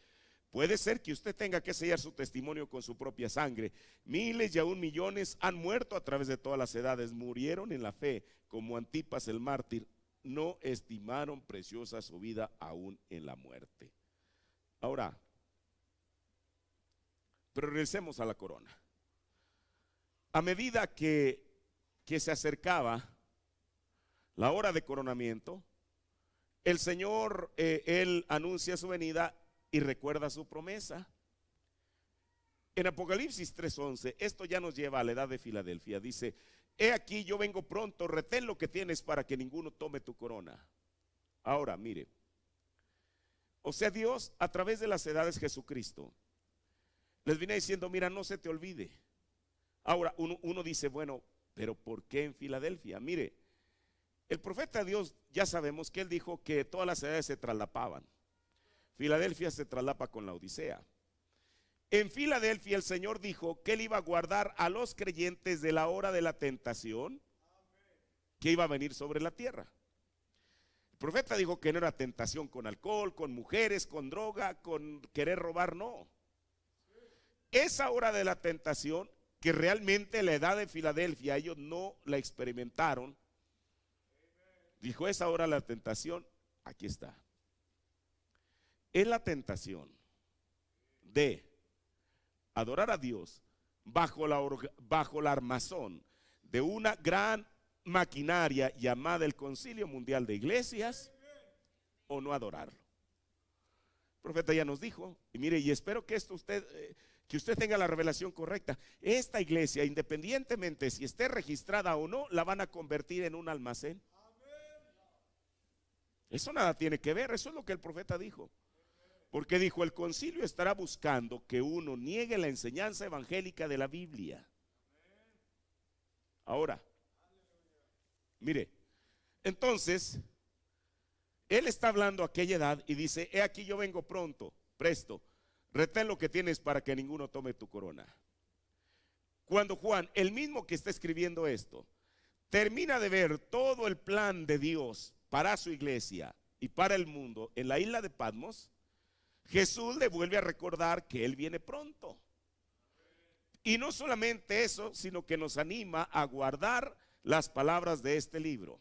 Puede ser que usted tenga que sellar su testimonio con su propia sangre. Miles y aún millones han muerto a través de todas las edades. Murieron en la fe, como Antipas el mártir. No estimaron preciosa su vida aún en la muerte. Ahora, pero regresemos a la corona. A medida que se acercaba la hora de coronamiento, el Señor, Él anuncia su venida y recuerda su promesa. En Apocalipsis 3:11, esto ya nos lleva a la edad de Filadelfia. Dice, he aquí yo vengo pronto, retén lo que tienes para que ninguno tome tu corona. Ahora, mire, o sea, Dios a través de las edades, Jesucristo les viene diciendo, mira, no se te olvide. Ahora, uno dice, bueno, pero ¿por qué en Filadelfia? Mire, el profeta de Dios, ya sabemos que él dijo que todas las edades se traslapaban. Filadelfia se traslapa con la Odisea. En Filadelfia el Señor dijo que él iba a guardar a los creyentes de la hora de la tentación que iba a venir sobre la tierra. El profeta dijo que no era tentación con alcohol, con mujeres, con droga, con querer robar, no. Esa hora de la tentación, que realmente la edad de Filadelfia ellos no la experimentaron, dijo esa hora de la tentación, aquí está. Es la tentación de adorar a Dios bajo la armazón de una gran maquinaria llamada el Concilio Mundial de Iglesias, o no adorarlo. El profeta ya nos dijo, y mire, y espero que que usted tenga la revelación correcta. Esta iglesia, independientemente si esté registrada o no, la van a convertir en un almacén. Eso nada tiene que ver, eso es lo que el profeta dijo. Porque dijo, el concilio estará buscando que uno niegue la enseñanza evangélica de la Biblia. Ahora, mire, entonces, él está hablando a aquella edad y dice, he aquí yo vengo pronto, presto, retén lo que tienes para que ninguno tome tu corona. Cuando Juan, el mismo que está escribiendo esto, termina de ver todo el plan de Dios para su iglesia y para el mundo en la isla de Patmos, Jesús le vuelve a recordar que Él viene pronto. Y no solamente eso, sino que nos anima a guardar las palabras de este libro.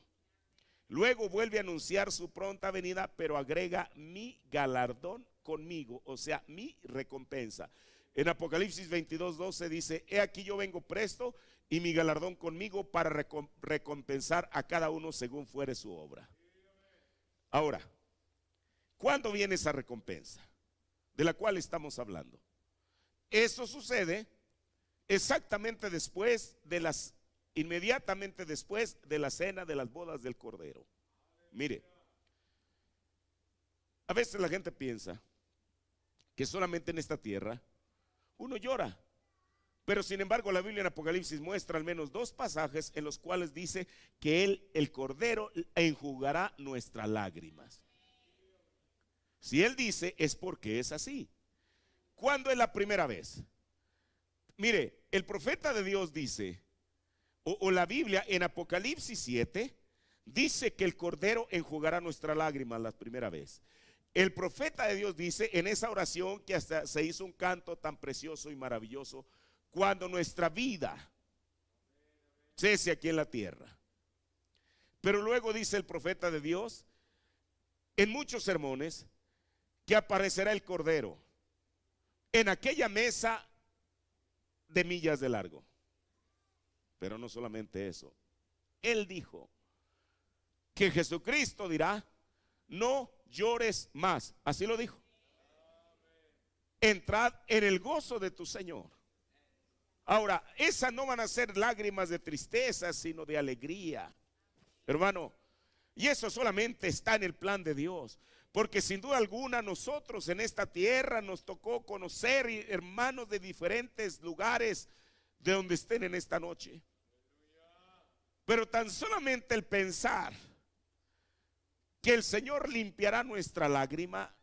Luego vuelve a anunciar su pronta venida, pero agrega mi galardón conmigo, o sea, mi recompensa. En Apocalipsis 22:12 dice, he aquí yo vengo presto y mi galardón conmigo para recompensar a cada uno según fuere su obra. Ahora, ¿cuándo viene esa recompensa de la cual estamos hablando? Eso sucede exactamente inmediatamente después de la cena de las bodas del Cordero. Mire, a veces la gente piensa que solamente en esta tierra uno llora, pero sin embargo la Biblia en Apocalipsis muestra al menos 2 pasajes en los cuales dice que Él, el Cordero, enjugará nuestras lágrimas. Si Él dice, es porque es así. ¿Cuándo es la primera vez? Mire, el profeta de Dios dice, o la Biblia en Apocalipsis 7 dice que el Cordero enjugará nuestras lágrimas la primera vez. El profeta de Dios dice en esa oración que hasta se hizo un canto tan precioso y maravilloso, cuando nuestra vida cese aquí en la tierra. Pero luego dice el profeta de Dios en muchos sermones que aparecerá el Cordero en aquella mesa de millas de largo. Pero no solamente eso, Él dijo que Jesucristo dirá, no llores más. Así lo dijo. entrad en el gozo de tu Señor. Ahora, esas no van a ser lágrimas de tristeza, sino de alegría, hermano. Y eso solamente está en el plan de Dios. Porque sin duda alguna nosotros en esta tierra nos tocó conocer hermanos de diferentes lugares de donde estén en esta noche. Pero tan solamente el pensar que el Señor limpiará nuestra lágrima,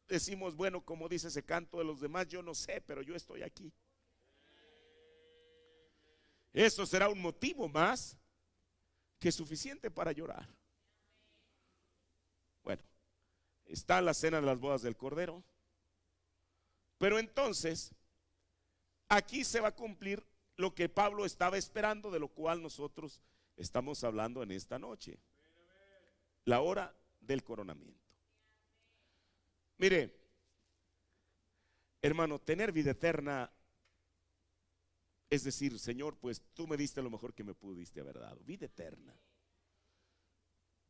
decimos, bueno, como dice ese canto de los demás, yo no sé, pero yo estoy aquí. Eso será un motivo más que suficiente para llorar. Bueno, está la cena de las bodas del Cordero, pero entonces aquí se va a cumplir lo que Pablo estaba esperando, de lo cual nosotros estamos hablando en esta noche: la hora del coronamiento. Mire, hermano, tener vida eterna es decir, Señor, pues tú me diste lo mejor que me pudiste haber dado, vida eterna.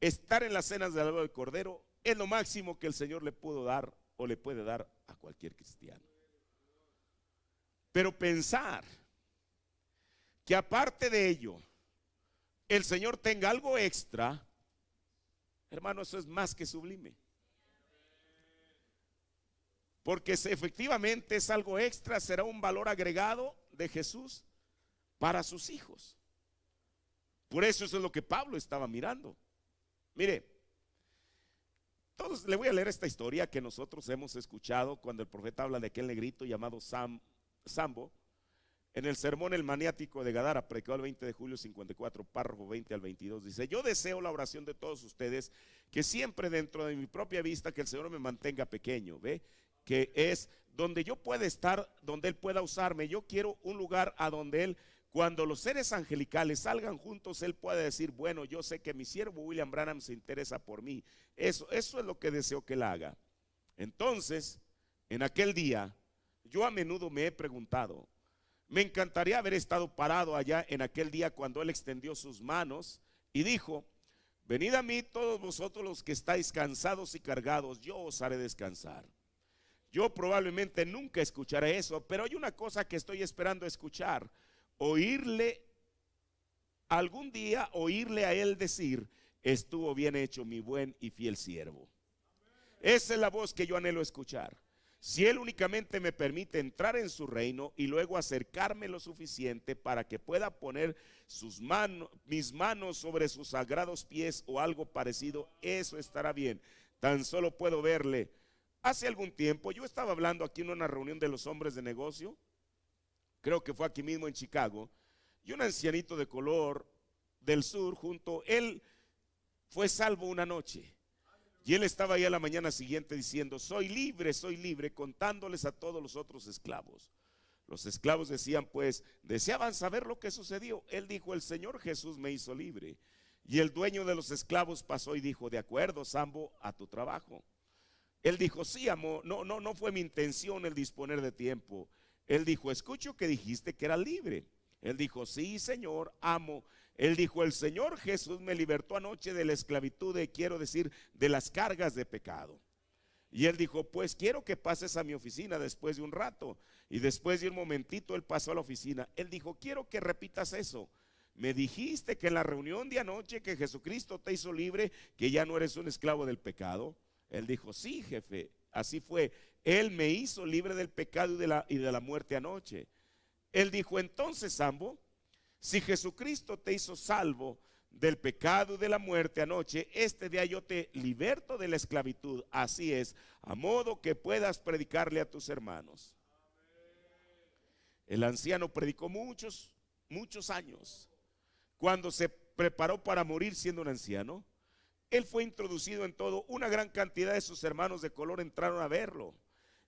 Estar en las cenas de la boda del Cordero es lo máximo que el Señor le pudo dar o le puede dar a cualquier cristiano. Pero pensar que aparte de ello el Señor tenga algo extra, hermano, eso es más que sublime. Porque si efectivamente es algo extra, será un valor agregado de Jesús para sus hijos. Por eso es lo que Pablo estaba mirando. Mire, todos le voy a leer esta historia que nosotros hemos escuchado cuando el profeta habla de aquel negrito llamado Sambo. En el sermón El Maniático de Gadara, predicado el 20 de julio 54, párrafo 20 al 22, dice: yo deseo la oración de todos ustedes, que siempre dentro de mi propia vista, que el Señor me mantenga pequeño, ¿ve? Que es donde yo pueda estar, donde Él pueda usarme. Yo quiero un lugar a donde Él, cuando los seres angelicales salgan juntos, Él pueda decir, bueno, yo sé que mi siervo William Branham se interesa por mí. Eso es lo que deseo que Él haga. Entonces, en aquel día, yo a menudo me he preguntado, me encantaría haber estado parado allá en aquel día cuando Él extendió sus manos y dijo: venid a mí todos vosotros los que estáis cansados y cargados, yo os haré descansar. Yo probablemente nunca escucharé eso, pero hay una cosa que estoy esperando escuchar: oírle algún día, oírle a Él decir: estuvo bien hecho mi buen y fiel siervo. Esa es la voz que yo anhelo escuchar. Si Él únicamente me permite entrar en su reino y luego acercarme lo suficiente para que pueda poner mis manos sobre sus sagrados pies o algo parecido, eso estará bien. Tan solo puedo verle. Hace algún tiempo yo estaba hablando aquí en una reunión de los hombres de negocio, creo que fue aquí mismo en Chicago, y un ancianito de color del sur él fue salvo una noche. Y él estaba ahí a la mañana siguiente diciendo: soy libre, contándoles a todos los otros esclavos. Los esclavos decían, pues, deseaban saber lo que sucedió. Él dijo: el Señor Jesús me hizo libre. Y el dueño de los esclavos pasó y dijo: de acuerdo, Sambo, a tu trabajo. Él dijo: sí, amo, no fue mi intención el disponer de tiempo. Él dijo: escucho que dijiste que era libre. Él dijo: sí, Señor, amo. Él dijo: el Señor Jesús me libertó anoche de la esclavitud, quiero decir, de las cargas de pecado. Y él dijo: pues quiero que pases a mi oficina después de un rato. Y después de un momentito él pasó a la oficina. Él dijo: quiero que repitas eso. Me dijiste que en la reunión de anoche que Jesucristo te hizo libre, que ya no eres un esclavo del pecado. Él dijo: sí, jefe, así fue. Él me hizo libre del pecado y de la muerte anoche. Él dijo: entonces, Sambo, si Jesucristo te hizo salvo del pecado y de la muerte anoche, este día yo te liberto de la esclavitud. Así es, a modo que puedas predicarle a tus hermanos. El anciano predicó muchos años. Cuando se preparó para morir siendo un anciano, él fue introducido en todo. Una gran cantidad de sus hermanos de color entraron a verlo.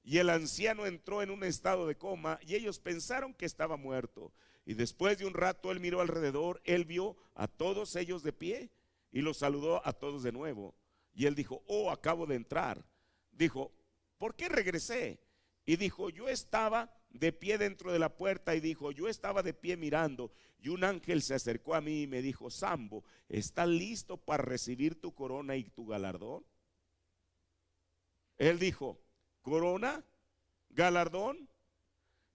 Y el anciano entró en un estado de coma y ellos pensaron que estaba muerto. Y después de un rato él miró alrededor, él vio a todos ellos de pie y los saludó a todos de nuevo. Y él dijo: oh, acabo de entrar. Dijo: ¿por qué regresé? Y dijo: yo estaba de pie dentro de la puerta. Y dijo: yo estaba de pie mirando. Y un ángel se acercó a mí y me dijo: Sambo, ¿estás listo para recibir tu corona y tu galardón? Él dijo: ¿corona? ¿Galardón?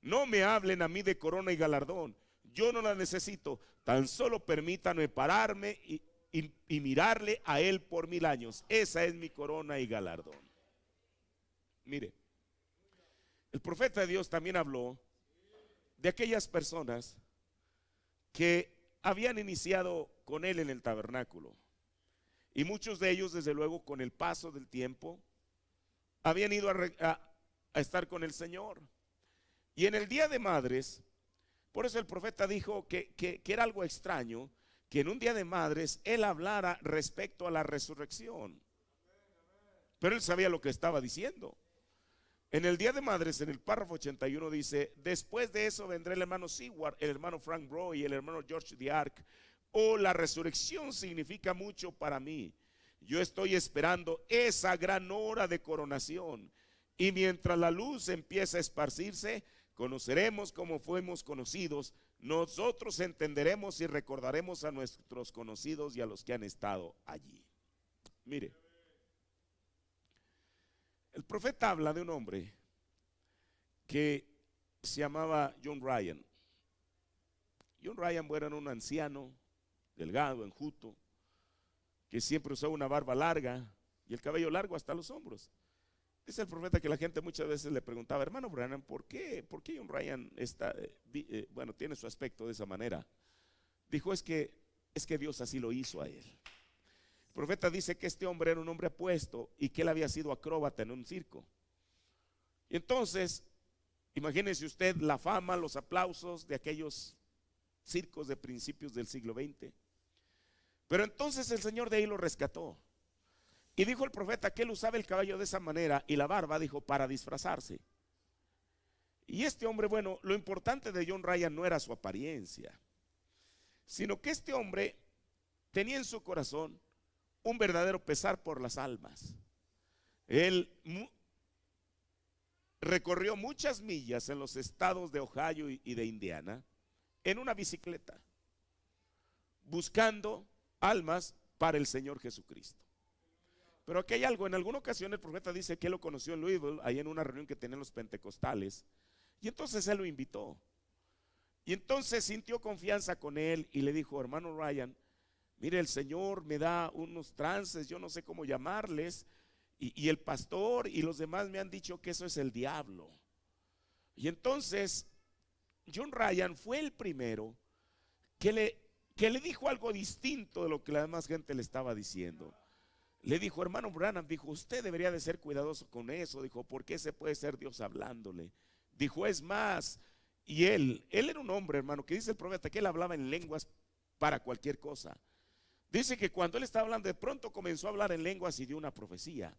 No me hablen a mí de corona y galardón. Yo no la necesito. Tan solo permítanme pararme y mirarle a Él por 1000 años. Esa es mi corona y galardón. Mire, el profeta de Dios también habló de aquellas personas que habían iniciado con Él en el tabernáculo. Y muchos de ellos, desde luego, con el paso del tiempo, habían ido a estar con el Señor. Y en el Día de Madres, por eso el profeta dijo que era algo extraño que en un Día de Madres él hablara respecto a la resurrección. Pero él sabía lo que estaba diciendo. En el Día de Madres, en el párrafo 81 dice: después de eso vendrá el hermano Seward, el hermano Frank Bro y el hermano George Diark. Oh, la resurrección significa mucho para mí. Yo estoy esperando esa gran hora de coronación. Y mientras la luz empieza a esparcirse, conoceremos como fuimos conocidos. Nosotros entenderemos y recordaremos a nuestros conocidos y a los que han estado allí. Mire, el profeta habla de un hombre que se llamaba John Ryan. John Ryan era un anciano, delgado, enjuto, que siempre usaba una barba larga y el cabello largo hasta los hombros. Dice el profeta que la gente muchas veces le preguntaba: hermano Branham, ¿por qué John Ryan tiene su aspecto de esa manera? Dijo: es que Dios así lo hizo a él. El profeta dice que este hombre era un hombre apuesto y que él había sido acróbata en un circo. Y entonces, imagínese usted la fama, los aplausos de aquellos circos de principios del siglo XX. Pero entonces el Señor de ahí lo rescató. Y dijo el profeta que él usaba el cabello de esa manera y la barba, dijo, para disfrazarse. Y este hombre, bueno, lo importante de John Ryan no era su apariencia, sino que este hombre tenía en su corazón un verdadero pesar por las almas. Él recorrió muchas millas en los estados de Ohio y de Indiana en una bicicleta, buscando almas para el Señor Jesucristo. Pero aquí hay algo: en alguna ocasión el profeta dice que él lo conoció en Louisville, ahí en una reunión que tenían los pentecostales, y entonces él lo invitó. Y entonces sintió confianza con él y le dijo: hermano Ryan, mire, el Señor me da unos trances, yo no sé cómo llamarles, y el pastor y los demás me han dicho que eso es el diablo. Y entonces John Ryan fue el primero que le dijo algo distinto de lo que la demás gente le estaba diciendo. Le dijo: hermano Branham, dijo, usted debería de ser cuidadoso con eso. Dijo: porque ese puede ser Dios hablándole. Dijo: es más, y él era un hombre, hermano, que dice el profeta que él hablaba en lenguas para cualquier cosa. Dice que cuando él estaba hablando, de pronto comenzó a hablar en lenguas y dio una profecía.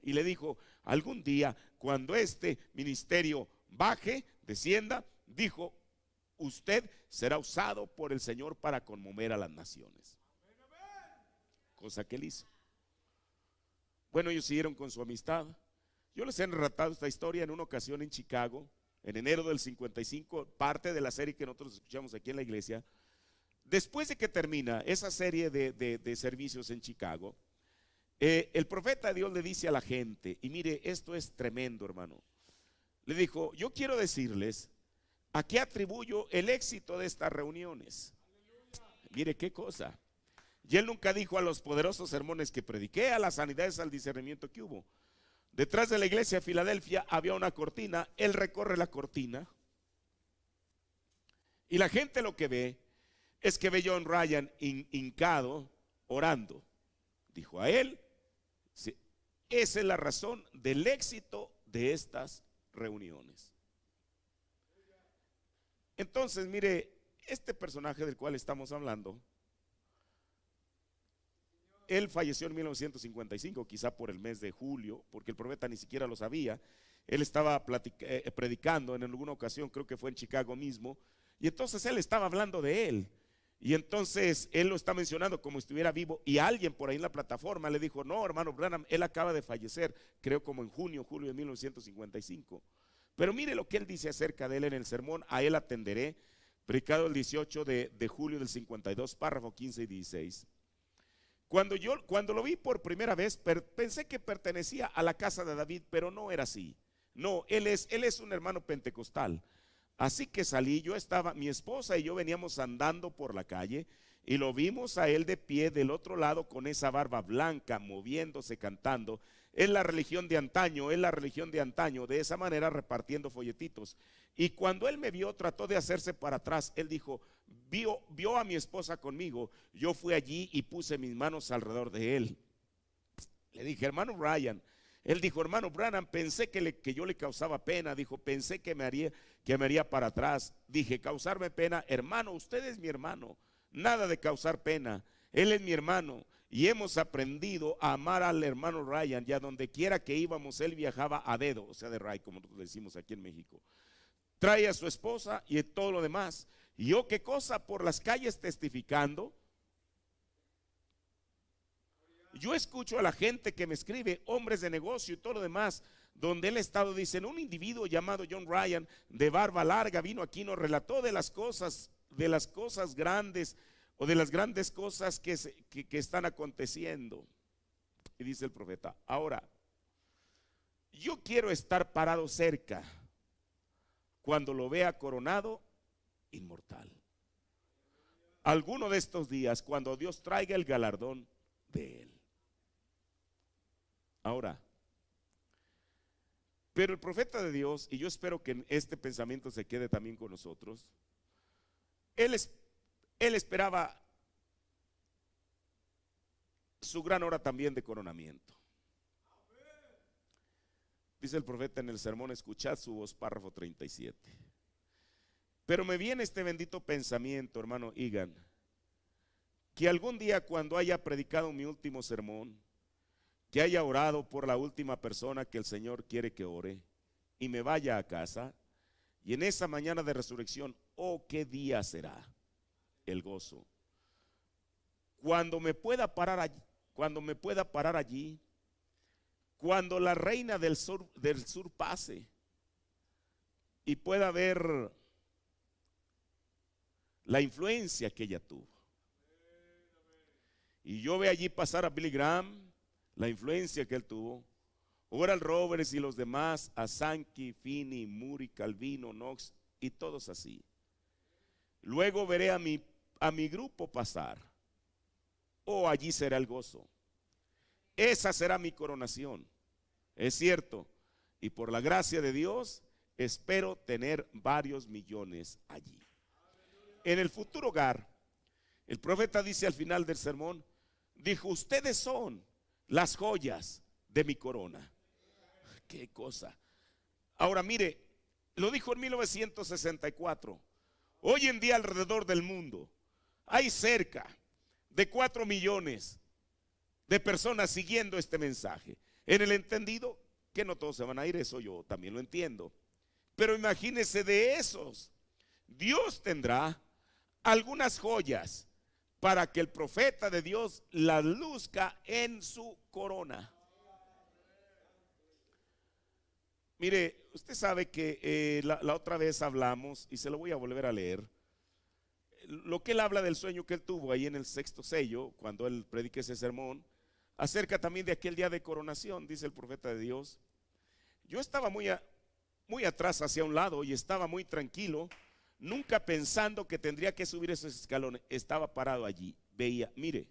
Y le dijo: algún día, cuando este ministerio baje, descienda, dijo, usted será usado por el Señor para conmover a las naciones. Cosa que él hizo. Bueno, ellos siguieron con su amistad. Yo les he relatado esta historia en una ocasión en Chicago, en enero del 55, parte de la serie que nosotros escuchamos aquí en la iglesia. Después de que termina esa serie de servicios en Chicago, el profeta de Dios le dice a la gente, y mire, esto es tremendo, hermano. Le dijo: yo quiero decirles a qué atribuyo el éxito de estas reuniones. Mire qué cosa. Y él nunca dijo a los poderosos sermones que prediqué, a las sanidades, al discernimiento que hubo. Detrás de la iglesia de Filadelfia había una cortina. Él recorre la cortina y la gente lo que ve es que ve John Ryan hincado orando. Dijo a él: sí, esa es la razón del éxito de estas reuniones. Entonces, mire, este personaje del cual estamos hablando, él falleció en 1955, quizá por el mes de julio, porque el profeta ni siquiera lo sabía. Él estaba predicando en alguna ocasión, creo que fue en Chicago mismo, y entonces él estaba hablando de él. Y entonces él lo está mencionando como si estuviera vivo, y alguien por ahí en la plataforma le dijo: no, hermano Branham, él acaba de fallecer, creo como en julio de 1955. Pero mire lo que él dice acerca de él en el sermón: a él atenderé, predicado el 18 de julio del 52, párrafo 15 y 16. Cuando lo vi por primera vez, pensé que pertenecía a la casa de David, pero no era así. No, él es un hermano pentecostal. Así que salí, mi esposa y yo veníamos andando por la calle y lo vimos a él de pie del otro lado con esa barba blanca, moviéndose, cantando. Es la religión de antaño, es la religión de antaño, de esa manera repartiendo folletitos. Y cuando él me vio, trató de hacerse para atrás. Él dijo, vio a mi esposa conmigo. Yo fui allí y puse mis manos alrededor de él. Le dije, hermano Brian. Él dijo, hermano Branham, pensé que yo le causaba pena. Dijo, pensé que me haría para atrás. Dije, causarme pena, hermano, usted es mi hermano. Nada de causar pena. Él es mi hermano. Y hemos aprendido a amar al hermano Ryan. Y a donde quiera que íbamos, él viajaba a dedo, o sea, de ray, como nosotros decimos aquí en México. Trae a su esposa y todo lo demás. Y yo, qué cosa, por las calles testificando. Yo escucho a la gente que me escribe, hombres de negocio y todo lo demás, donde él ha estado, dicen, un individuo llamado John Ryan, de barba larga, vino aquí, nos relató de las cosas grandes, o de las grandes cosas que están aconteciendo. Y dice el profeta, ahora, yo quiero estar parado cerca cuando lo vea coronado inmortal. Alguno de estos días, cuando Dios traiga el galardón de él. Ahora, pero el profeta de Dios, y yo espero que este pensamiento se quede también con nosotros, él esperaba su gran hora también de coronamiento. Dice el profeta en el sermón, escuchad su voz, párrafo 37. Pero me viene este bendito pensamiento, hermano Egan, que algún día cuando haya predicado mi último sermón, que haya orado por la última persona que el Señor quiere que ore, y me vaya a casa, y en esa mañana de resurrección, oh, qué día será el gozo. Cuando me pueda parar allí, cuando la reina del sur pase y pueda ver la influencia que ella tuvo. Y yo ve allí pasar a Billy Graham, la influencia que él tuvo, Oral Roberts y los demás, a Sankey, Finney, Murray, Calvino, Knox y todos así. Luego veré a mi grupo pasar. Oh, allí será el gozo. Esa será mi coronación. Es cierto. Y por la gracia de Dios, espero tener varios millones allí. En el futuro hogar, el profeta dice al final del sermón, dijo, ustedes son las joyas de mi corona. Qué cosa. Ahora mire, lo dijo en 1964. Hoy en día alrededor del mundo hay cerca de 4 millones de personas siguiendo este mensaje. En el entendido que no todos se van a ir, eso yo también lo entiendo. Pero imagínense, de esos, Dios tendrá algunas joyas para que el profeta de Dios las luzca en su corona. Mire, usted sabe que la otra vez hablamos, y se lo voy a volver a leer, lo que él habla del sueño que él tuvo ahí en el sexto sello, cuando él predica ese sermón, acerca también de aquel día de coronación, dice el profeta de Dios. Yo estaba muy atrás hacia un lado y estaba muy tranquilo, nunca pensando que tendría que subir esos escalones. Estaba parado allí, veía, mire,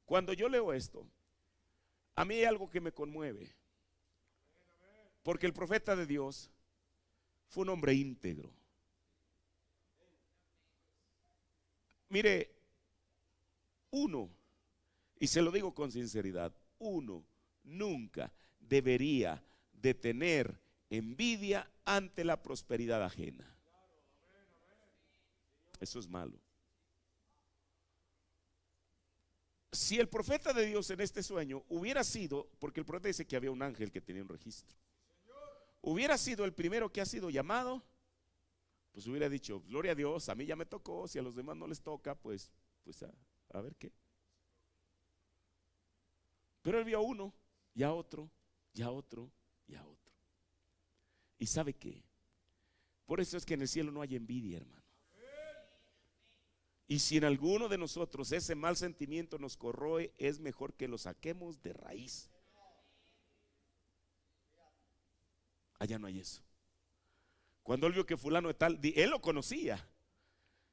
cuando yo leo esto, a mí hay algo que me conmueve, porque el profeta de Dios fue un hombre íntegro. Mire, uno, y se lo digo con sinceridad, uno nunca debería de tener envidia ante la prosperidad ajena. Eso es malo. Si el profeta de Dios en este sueño hubiera sido, porque el profeta dice que había un ángel que tenía un registro, hubiera sido el primero que ha sido llamado, pues hubiera dicho, gloria a Dios, a mí ya me tocó, si a los demás no les toca, pues a ver qué. Pero él vio a uno, y a otro, y a otro, y a otro. ¿Y sabe qué? Por eso es que en el cielo no hay envidia, hermano. Y si en alguno de nosotros ese mal sentimiento nos corroe, es mejor que lo saquemos de raíz. allá no hay eso. Cuando él vio que fulano de tal, él lo conocía.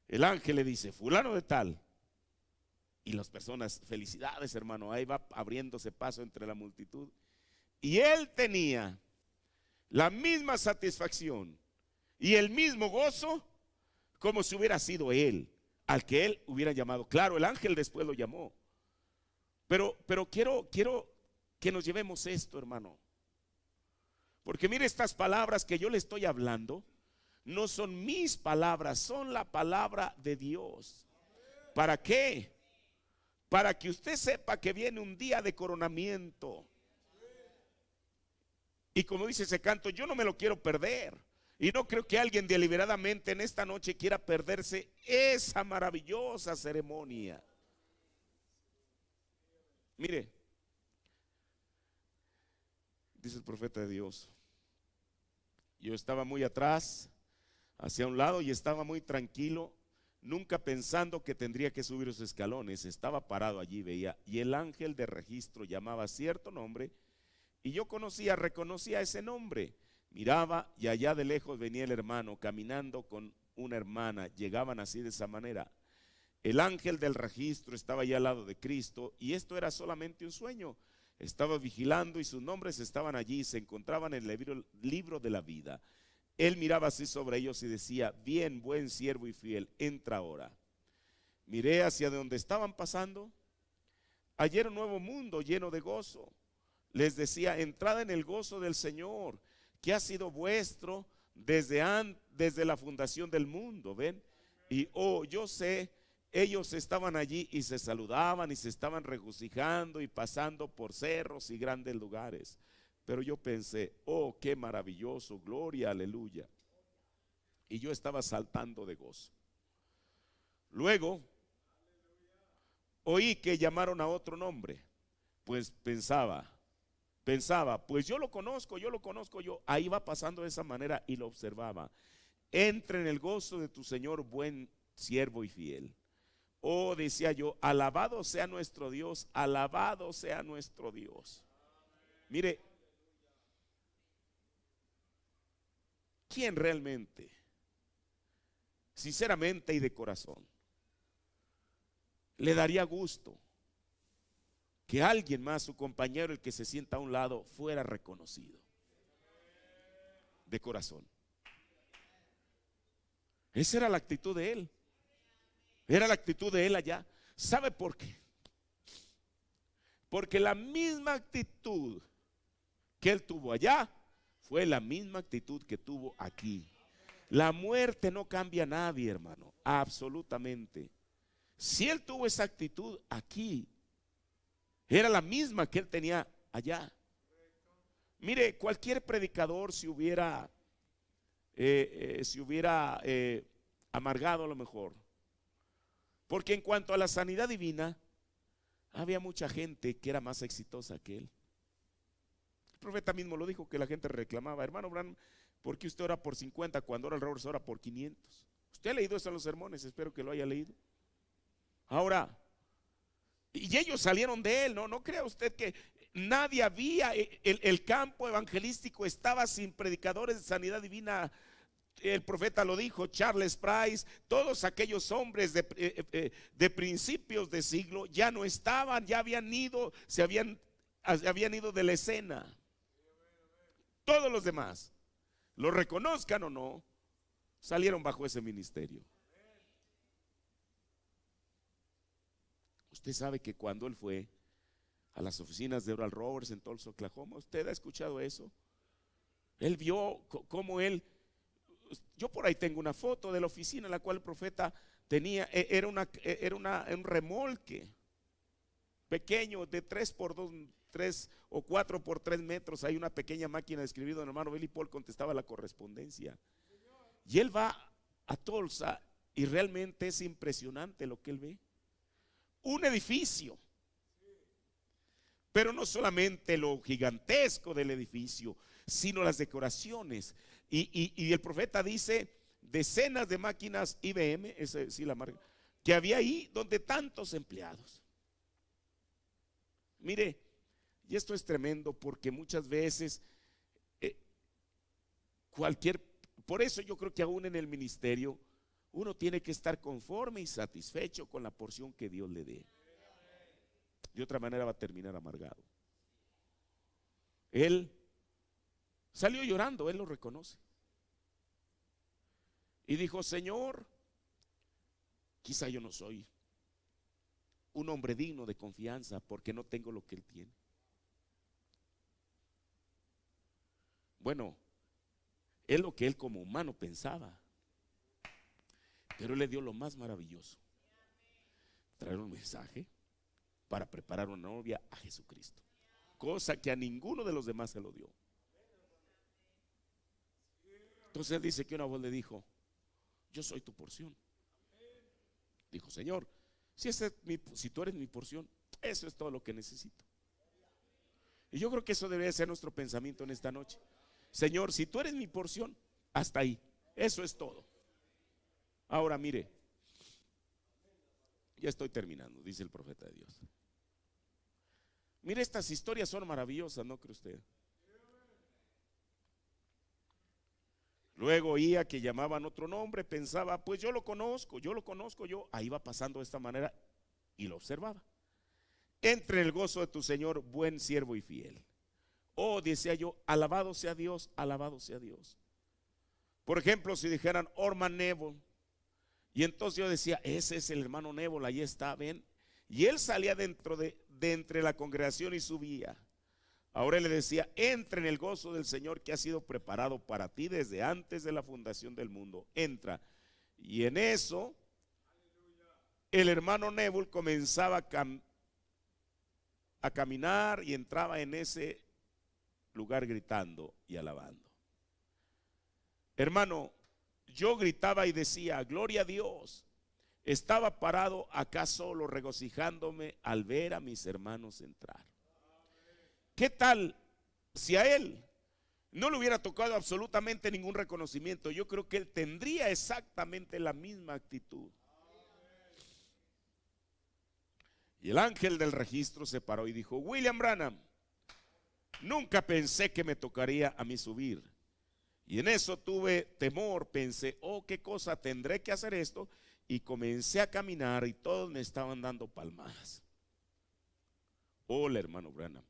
El ángel le dice, fulano de tal. Y las personas, felicidades hermano, ahí va abriéndose paso entre la multitud. Y él tenía la misma satisfacción y el mismo gozo como si hubiera sido él, al que él hubiera llamado. Claro, el ángel después lo llamó. Pero quiero que nos llevemos esto, hermano. Porque mire, estas palabras que yo le estoy hablando no son mis palabras, son la palabra de Dios. ¿Para qué? Para que usted sepa que viene un día de coronamiento. Y como dice ese canto, yo no me lo quiero perder. Y no creo que alguien deliberadamente en esta noche quiera perderse esa maravillosa ceremonia. Mire, dice el profeta de Dios, yo estaba muy atrás, hacia un lado, y estaba muy tranquilo, nunca pensando que tendría que subir los escalones. Estaba parado allí, veía, y el ángel de registro llamaba cierto nombre, y yo reconocía ese nombre. Miraba y allá de lejos venía el hermano caminando con una hermana. Llegaban así de esa manera. El ángel del registro estaba allá al lado de Cristo, y esto era solamente un sueño. Estaba vigilando y sus nombres estaban allí, se encontraban en el libro de la vida. Él miraba así sobre ellos y decía, bien, buen siervo y fiel, entra ahora. Miré hacia donde estaban pasando. Ayer un nuevo mundo lleno de gozo. Les decía, entrad en el gozo del Señor, que ha sido vuestro desde la fundación del mundo. ¿Ven? Y yo sé, ellos estaban allí y se saludaban y se estaban regocijando y pasando por cerros y grandes lugares. Pero yo pensé, oh, qué maravilloso, gloria, aleluya. Y yo estaba saltando de gozo. Luego oí que llamaron a otro nombre. Pues pensaba, pues yo lo conozco, yo. Ahí va pasando de esa manera y lo observaba. Entra en el gozo de tu Señor, buen siervo y fiel. Oh, decía yo, alabado sea nuestro Dios, alabado sea nuestro Dios. Mire, ¿quién realmente, sinceramente y de corazón, le daría gusto que alguien más, su compañero, el que se sienta a un lado, fuera reconocido? De corazón. Esa era la actitud de él. Era la actitud de él allá. ¿Sabe por qué? Porque la misma actitud que él tuvo allá fue la misma actitud que tuvo aquí. La muerte no cambia a nadie, hermano, absolutamente. Si él tuvo esa actitud aquí, era la misma que él tenía allá. Mire, cualquier predicador se hubiera amargado a lo mejor. Porque en cuanto a la sanidad divina, había mucha gente que era más exitosa que él. El profeta mismo lo dijo, que la gente reclamaba, hermano Branham, ¿por qué usted ora por 50 cuando ora el Robert ora por 500? Usted ha leído eso en los sermones, espero que lo haya leído. Ahora, y ellos salieron de él, no crea usted que nadie había, el campo evangelístico estaba sin predicadores de sanidad divina. El profeta lo dijo, Charles Price, todos aquellos hombres de principios de siglo ya no estaban, ya habían ido, habían ido de la escena. Todos los demás, lo reconozcan o no, salieron bajo ese ministerio. Usted sabe que cuando él fue a las oficinas de Oral Roberts en Tulsa, Oklahoma, ¿usted ha escuchado eso? Él vio cómo yo por ahí tengo una foto de la oficina en la cual el profeta tenía, era un remolque pequeño de 3 o 4 por 3 metros. Hay una pequeña máquina de escribir donde el hermano Billy Paul contestaba la correspondencia. Y él va a Tulsa y realmente es impresionante lo que él ve. Un edificio, pero no solamente lo gigantesco del edificio, sino las decoraciones. Y el profeta dice decenas de máquinas IBM, esa sí la marca, que había ahí donde tantos empleados. Mire, y esto es tremendo porque muchas veces Por eso yo creo que aún en el ministerio uno tiene que estar conforme y satisfecho con la porción que Dios le dé. De otra manera va a terminar amargado. Él salió llorando, él lo reconoce. Y dijo: Señor, quizá yo no soy un hombre digno de confianza porque no tengo lo que él tiene. Bueno, es lo que él como humano pensaba. Pero él le dio lo más maravilloso: traer un mensaje para preparar una novia a Jesucristo, cosa que a ninguno de los demás se lo dio. Entonces él dice que una voz le dijo: yo soy tu porción. Dijo: Señor, si tú eres mi porción, eso es todo lo que necesito. Y yo creo que eso debería ser nuestro pensamiento en esta noche. Señor, si tú eres mi porción, hasta ahí, eso es todo. Ahora mire, ya estoy terminando, dice el profeta de Dios. Mire, estas historias son maravillosas, ¿no cree usted? Luego oía que llamaban otro nombre, pensaba: pues yo lo conozco, ahí va pasando de esta manera y lo observaba. Entre en el gozo de tu Señor, buen siervo y fiel. Oh, decía yo, alabado sea Dios, alabado sea Dios. Por ejemplo, si dijeran Orman Nebel, y entonces yo decía: ese es el hermano Nebel, ahí está, ven. Y él salía de entre la congregación y subía. Ahora él le decía: entra en el gozo del Señor que ha sido preparado para ti desde antes de la fundación del mundo. Entra. Y en eso el hermano Nebel comenzaba a caminar y entraba en ese lugar gritando y alabando. Hermano, yo gritaba y decía: gloria a Dios. Estaba parado acá solo, regocijándome al ver a mis hermanos entrar. ¿Qué tal si a él no le hubiera tocado absolutamente ningún reconocimiento? Yo creo que él tendría exactamente la misma actitud. Y el ángel del registro se paró y dijo: William Branham, nunca pensé que me tocaría a mí subir. Y en eso tuve temor, pensé: oh, qué cosa, tendré que hacer esto. Y comencé a caminar y todos me estaban dando palmadas. Hola, hermano Branham,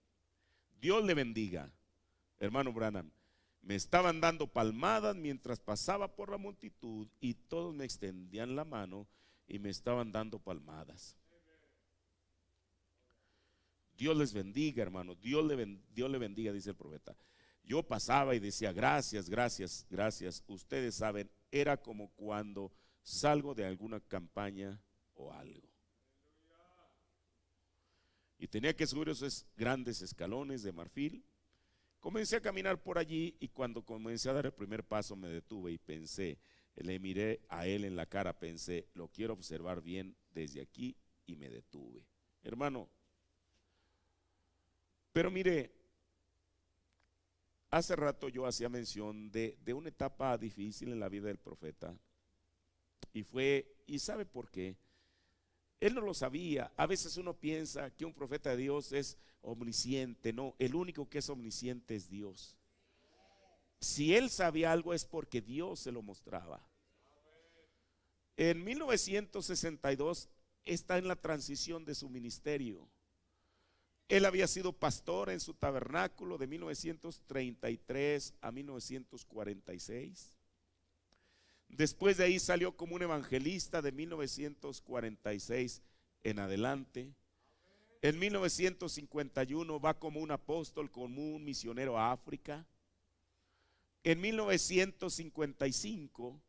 Dios le bendiga. Hermano Branham, me estaban dando palmadas mientras pasaba por la multitud y todos me extendían la mano y me estaban dando palmadas. Dios les bendiga, hermano, Dios le bendiga, dice el profeta. Yo pasaba y decía: gracias, gracias, gracias. Ustedes saben, era como cuando salgo de alguna campaña o algo. Y tenía que subir esos grandes escalones de marfil. Comencé a caminar por allí y cuando comencé a dar el primer paso me detuve y pensé, le miré a él en la cara, pensé: lo quiero observar bien desde aquí, y me detuve. Hermano, pero mire, hace rato yo hacía mención de una etapa difícil en la vida del profeta. Y ¿sabe por qué? Él no lo sabía. A veces uno piensa que un profeta de Dios es omnisciente. No, el único que es omnisciente es Dios. Si él sabía algo es porque Dios se lo mostraba. En 1962 está en la transición de su ministerio. Él había sido pastor en su tabernáculo de 1933 a 1946. Después de ahí salió como un evangelista de 1946 en adelante. En 1951 va como un apóstol, como un misionero a África. En 1955,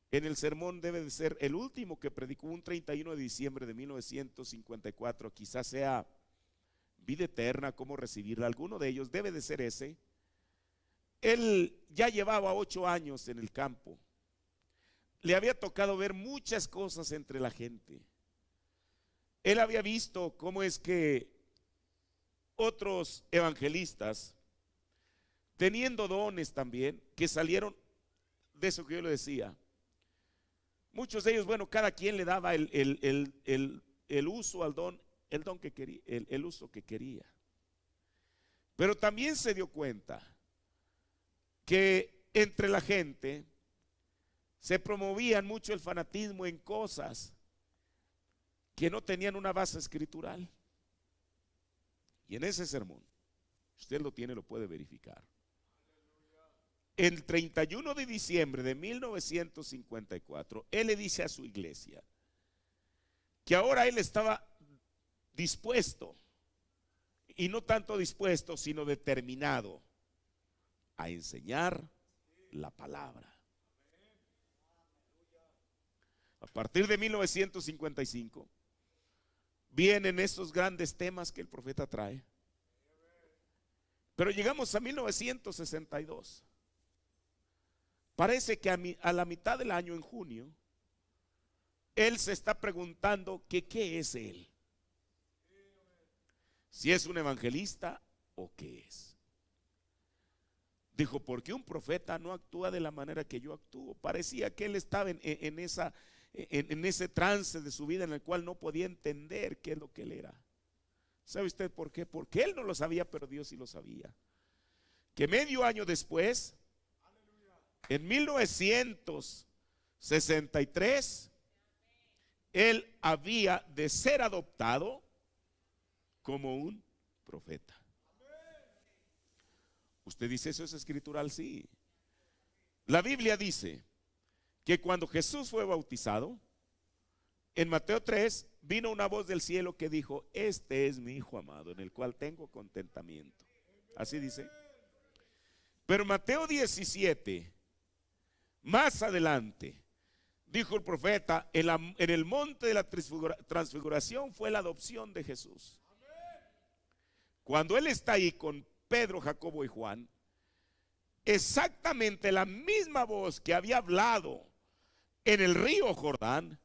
en el sermón debe de ser el último que predicó, un 31 de diciembre de 1954, quizás sea vida eterna, cómo recibirla, alguno de ellos debe de ser ese. Él ya llevaba 8 años en el campo. Le había tocado ver muchas cosas entre la gente. Él había visto cómo es que otros evangelistas, teniendo dones también, que salieron de eso que yo le decía. Muchos de ellos, bueno, cada quien le daba el uso al don, el don que quería, el uso que quería. Pero también se dio cuenta que entre la gente se promovían mucho el fanatismo en cosas que no tenían una base escritural. Y en ese sermón, usted lo tiene, lo puede verificar. El 31 de diciembre de 1954, él le dice a su iglesia que ahora él estaba dispuesto, y no tanto dispuesto, sino determinado a enseñar la palabra. A partir de 1955 vienen estos grandes temas que el profeta trae. Pero llegamos a 1962. Parece que a la mitad del año, en junio, él se está preguntando que qué es él. Si es un evangelista o qué es. Dijo, porque un profeta no actúa de la manera que yo actúo. Parecía que él estaba en ese trance de su vida en el cual no podía entender qué es lo que él era. ¿Sabe usted por qué? Porque él no lo sabía, pero Dios sí lo sabía. Que medio año después, en 1963, él había de ser adoptado como un profeta. Usted dice, ¿eso es escritural? Sí. La Biblia dice que cuando Jesús fue bautizado, en Mateo 3 vino una voz del cielo que dijo, este es mi Hijo amado, en el cual tengo contentamiento. Así dice. Pero Mateo 17, más adelante, dijo el profeta, en el monte de la transfiguración fue la adopción de Jesús. Cuando él está ahí con Pedro, Jacobo y Juan, exactamente la misma voz que había hablado en el río Jordán,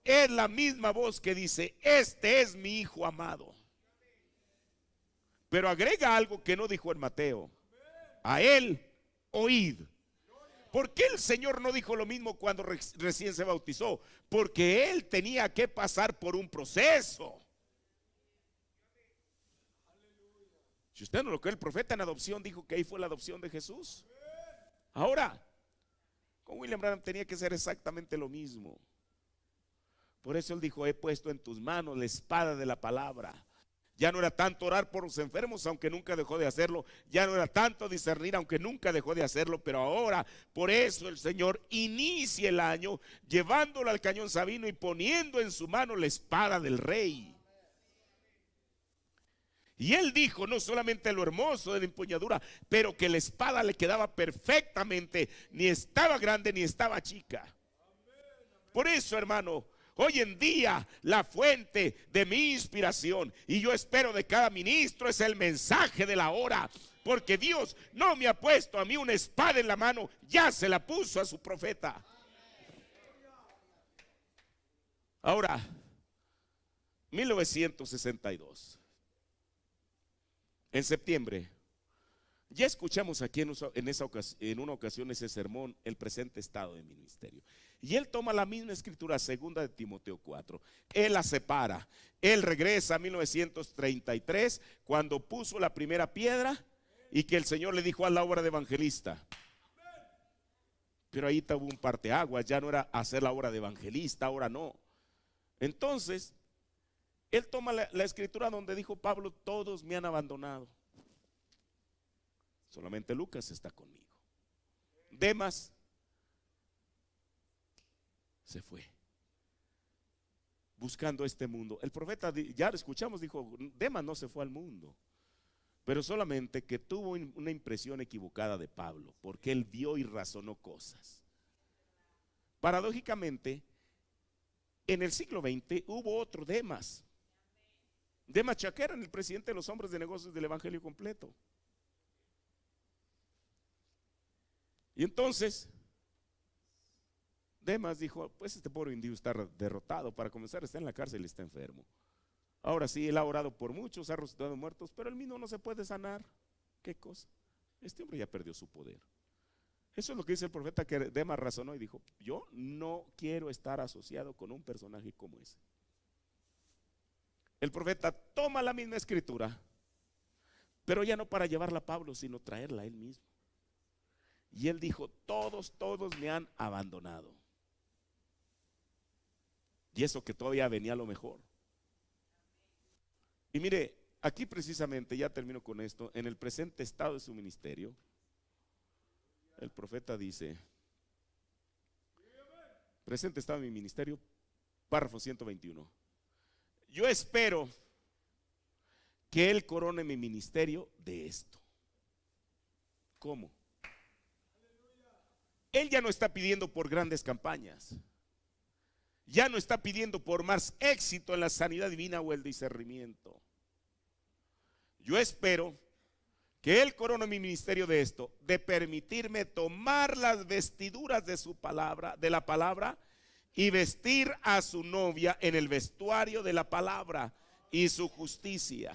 es la misma voz que dice, este es mi Hijo amado. Pero agrega algo que no dijo en Mateo, a él oíd. ¿Por qué el Señor no dijo lo mismo cuando recién se bautizó? Porque él tenía que pasar por un proceso. Si usted no lo cree, el profeta en adopción dijo que ahí fue la adopción de Jesús. Ahora, con William Branham tenía que ser exactamente lo mismo. Por eso él dijo, he puesto en tus manos la espada de la palabra. Ya no era tanto orar por los enfermos, aunque nunca dejó de hacerlo. Ya no era tanto discernir, aunque nunca dejó de hacerlo. Pero ahora, por eso el Señor inicia el año llevándolo al cañón Sabino y poniendo en su mano la espada del rey. Y él dijo no solamente lo hermoso de la empuñadura, pero que la espada le quedaba perfectamente. Ni estaba grande ni estaba chica. Por eso, hermano, hoy en día la fuente de mi inspiración, y yo espero de cada ministro, es el mensaje de la hora. Porque Dios no me ha puesto a mí una espada en la mano, ya se la puso a su profeta. Ahora, 1962. En septiembre, ya escuchamos aquí en una ocasión ese sermón, el presente estado de mi ministerio. Y él toma la misma escritura, segunda de Timoteo 4. Él la separa. Él regresa a 1933, cuando puso la primera piedra y que el Señor le dijo a la obra de evangelista. Pero ahí tuvo un parteaguas, ya no era hacer la obra de evangelista, ahora no. Entonces, él toma la escritura donde dijo Pablo, todos me han abandonado. Solamente Lucas está conmigo. Demas se fue buscando este mundo. El profeta, ya lo escuchamos, dijo, Demas no se fue al mundo, pero solamente que tuvo una impresión equivocada de Pablo, porque él vio y razonó cosas. Paradójicamente, en el siglo XX hubo otro Demas. Demas Chaquera, el presidente de los hombres de negocios del Evangelio completo. Y entonces Demas dijo, pues este pobre individuo está derrotado. Para comenzar, está en la cárcel y está enfermo. Ahora sí, él ha orado por muchos, ha resucitado muertos, pero él mismo no se puede sanar. ¿Qué cosa? Este hombre ya perdió su poder. Eso es lo que dice el profeta, que Demas razonó y dijo, yo no quiero estar asociado con un personaje como ese. El profeta toma la misma escritura, pero ya no para llevarla a Pablo, sino traerla a él mismo. Y él dijo, todos me han abandonado. Y eso que todavía venía lo mejor. Y mire, aquí precisamente, ya termino con esto, en el presente estado de su ministerio, el profeta dice, presente estado de mi ministerio, párrafo 121. Yo espero que él corone mi ministerio de esto. ¿Cómo? Él ya no está pidiendo por grandes campañas. Ya no está pidiendo por más éxito en la sanidad divina o el discernimiento. Yo espero que él corone mi ministerio de esto, de permitirme tomar las vestiduras de su palabra, de la palabra, y vestir a su novia en el vestuario de la palabra y su justicia.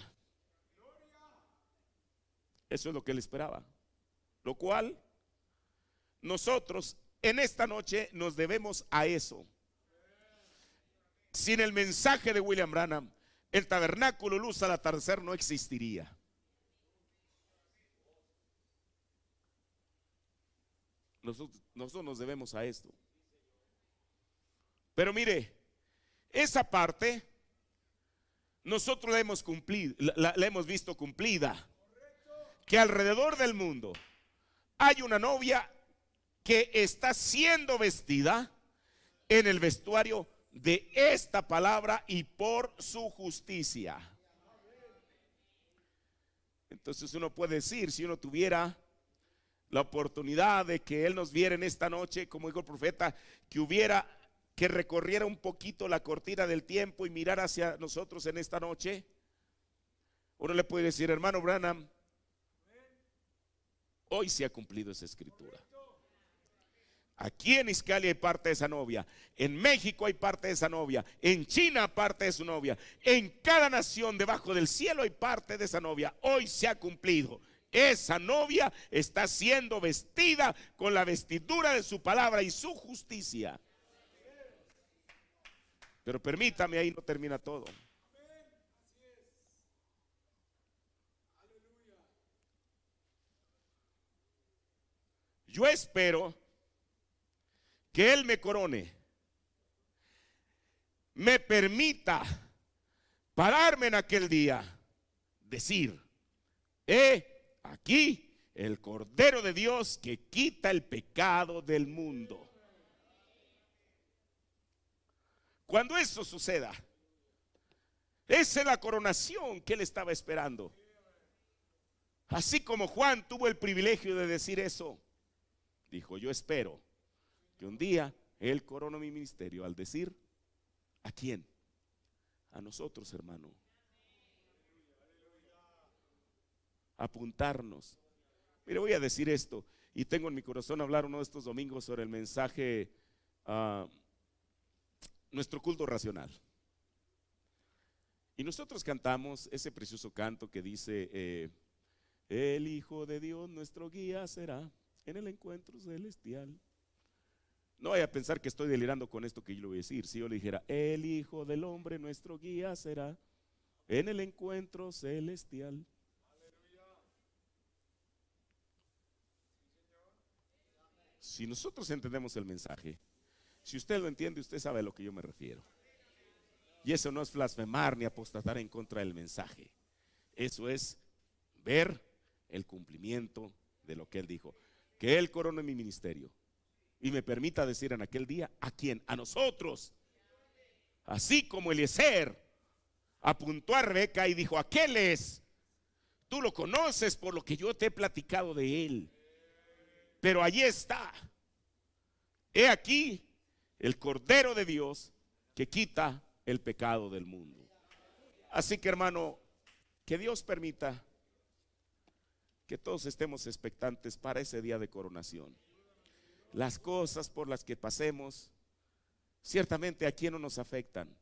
Eso es lo que él esperaba. Lo cual nosotros en esta noche nos debemos a eso. Sin el mensaje de William Branham, el tabernáculo luz al atardecer no existiría. Nosotros nos debemos a esto. Pero mire, esa parte nosotros la hemos cumplido, la hemos visto cumplida. Que alrededor del mundo hay una novia que está siendo vestida en el vestuario de esta palabra y por su justicia. Entonces uno puede decir, si uno tuviera la oportunidad de que él nos viera en esta noche, como dijo el profeta, que recorriera un poquito la cortina del tiempo y mirara hacia nosotros en esta noche, uno le puede decir, hermano Branham, hoy se ha cumplido esa escritura. Aquí en Izcali hay parte de esa novia, en México hay parte de esa novia, en China parte de su novia, en cada nación debajo del cielo hay parte de esa novia. Hoy se ha cumplido. Esa novia está siendo vestida con la vestidura de su palabra y su justicia. Pero permítame, ahí no termina todo. Yo espero que él me corone, me permita pararme en aquel día, decir, aquí el Cordero de Dios que quita el pecado del mundo. Cuando eso suceda, esa es la coronación que él estaba esperando. Así como Juan tuvo el privilegio de decir eso, dijo, yo espero que un día él corona mi ministerio al decir, ¿a quién? A nosotros, hermano. Apuntarnos. Mire, voy a decir esto, y tengo en mi corazón hablar uno de estos domingos sobre el mensaje, nuestro culto racional. Y nosotros cantamos ese precioso canto que dice, el Hijo de Dios nuestro guía será en el encuentro celestial. No vaya a pensar que estoy delirando con esto que yo le voy a decir. Si yo le dijera, el Hijo del Hombre nuestro guía será en el encuentro celestial. Si nosotros entendemos el mensaje, si usted lo entiende, usted sabe a lo que yo me refiero. Y eso no es blasfemar ni apostatar en contra del mensaje. Eso es ver el cumplimiento de lo que él dijo. Que él corone mi ministerio y me permita decir en aquel día, ¿a quién? A nosotros. Así como Eliezer apuntó a Rebeca y dijo, aquel es, tú lo conoces por lo que yo te he platicado de él, pero allí está, he aquí el Cordero de Dios que quita el pecado del mundo. Así que, hermano, que Dios permita que todos estemos expectantes para ese día de coronación. Las cosas por las que pasemos, ciertamente aquí no nos afectan,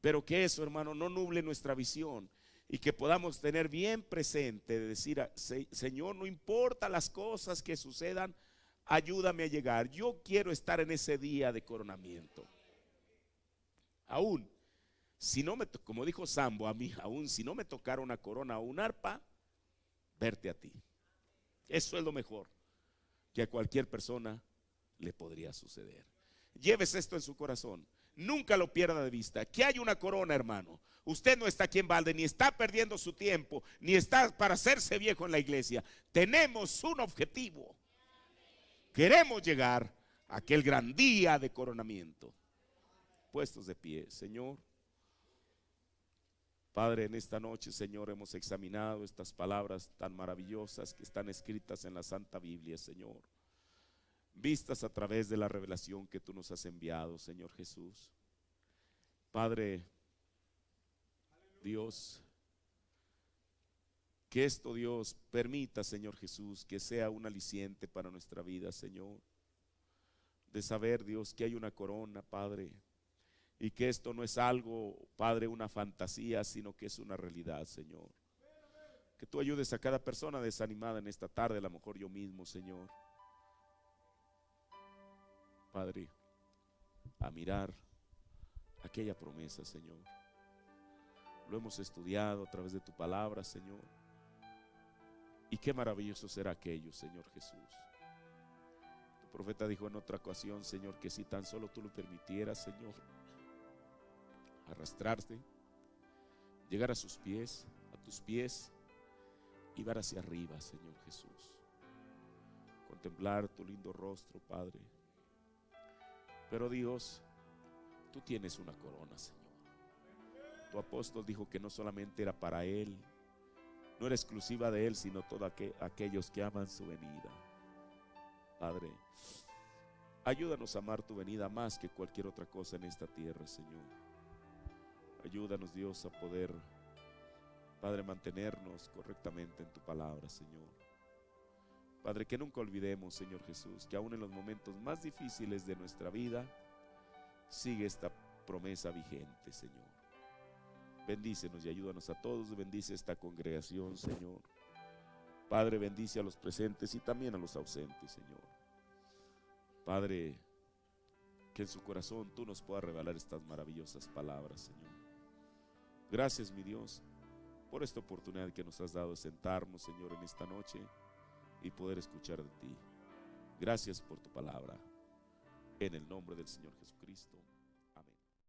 pero que eso, hermano, no nuble nuestra visión y que podamos tener bien presente de decir, Señor, no importa las cosas que sucedan, ayúdame a llegar. Yo quiero estar en ese día de coronamiento. Aún, si no me, como dijo Sambo a mí, aún si no me tocara una corona o un arpa, verte a ti. Eso es lo mejor. que a cualquier persona le podría suceder. Llévese esto en su corazón. Nunca lo pierda de vista. Que hay una corona, hermano. Usted no está aquí en balde, ni está perdiendo su tiempo, ni está para hacerse viejo en la iglesia. Tenemos un objetivo. Queremos llegar a aquel gran día de coronamiento. Puestos de pie, Señor. Padre, en esta noche, Señor, hemos examinado estas palabras tan maravillosas que están escritas en la Santa Biblia, Señor, vistas a través de la revelación que tú nos has enviado, Señor Jesús. Padre, Dios, que esto, Dios, permita, Señor Jesús, que sea un aliciente para nuestra vida, Señor, de saber, Dios, que hay una corona, Padre, y que esto no es algo, Padre, una fantasía, sino que es una realidad, Señor. Que tú ayudes a cada persona desanimada en esta tarde, a lo mejor yo mismo, Señor, Padre, a mirar aquella promesa, Señor. Lo hemos estudiado a través de tu palabra, Señor. Y qué maravilloso será aquello, Señor Jesús. Tu profeta dijo en otra ocasión, Señor, que si tan solo tú lo permitieras, Señor, arrastrarte, llegar a sus pies, a tus pies, y ver hacia arriba, Señor Jesús. Contemplar tu lindo rostro, Padre. Pero Dios, tú tienes una corona, Señor. Tu apóstol dijo que no solamente era para él, no era exclusiva de él, sino todos aquellos que aman su venida. Padre, ayúdanos a amar tu venida más que cualquier otra cosa en esta tierra, Señor. Ayúdanos, Dios, a poder, Padre, mantenernos correctamente en tu palabra, Señor. Padre, que nunca olvidemos, Señor Jesús, que aún en los momentos más difíciles de nuestra vida, sigue esta promesa vigente, Señor. Bendícenos y ayúdanos a todos. Bendice esta congregación, Señor. Padre, bendice a los presentes y también a los ausentes, Señor. Padre, que en su corazón tú nos puedas revelar estas maravillosas palabras, Señor. Gracias, mi Dios, por esta oportunidad que nos has dado de sentarnos, Señor, en esta noche y poder escuchar de ti. Gracias por tu palabra. En el nombre del Señor Jesucristo.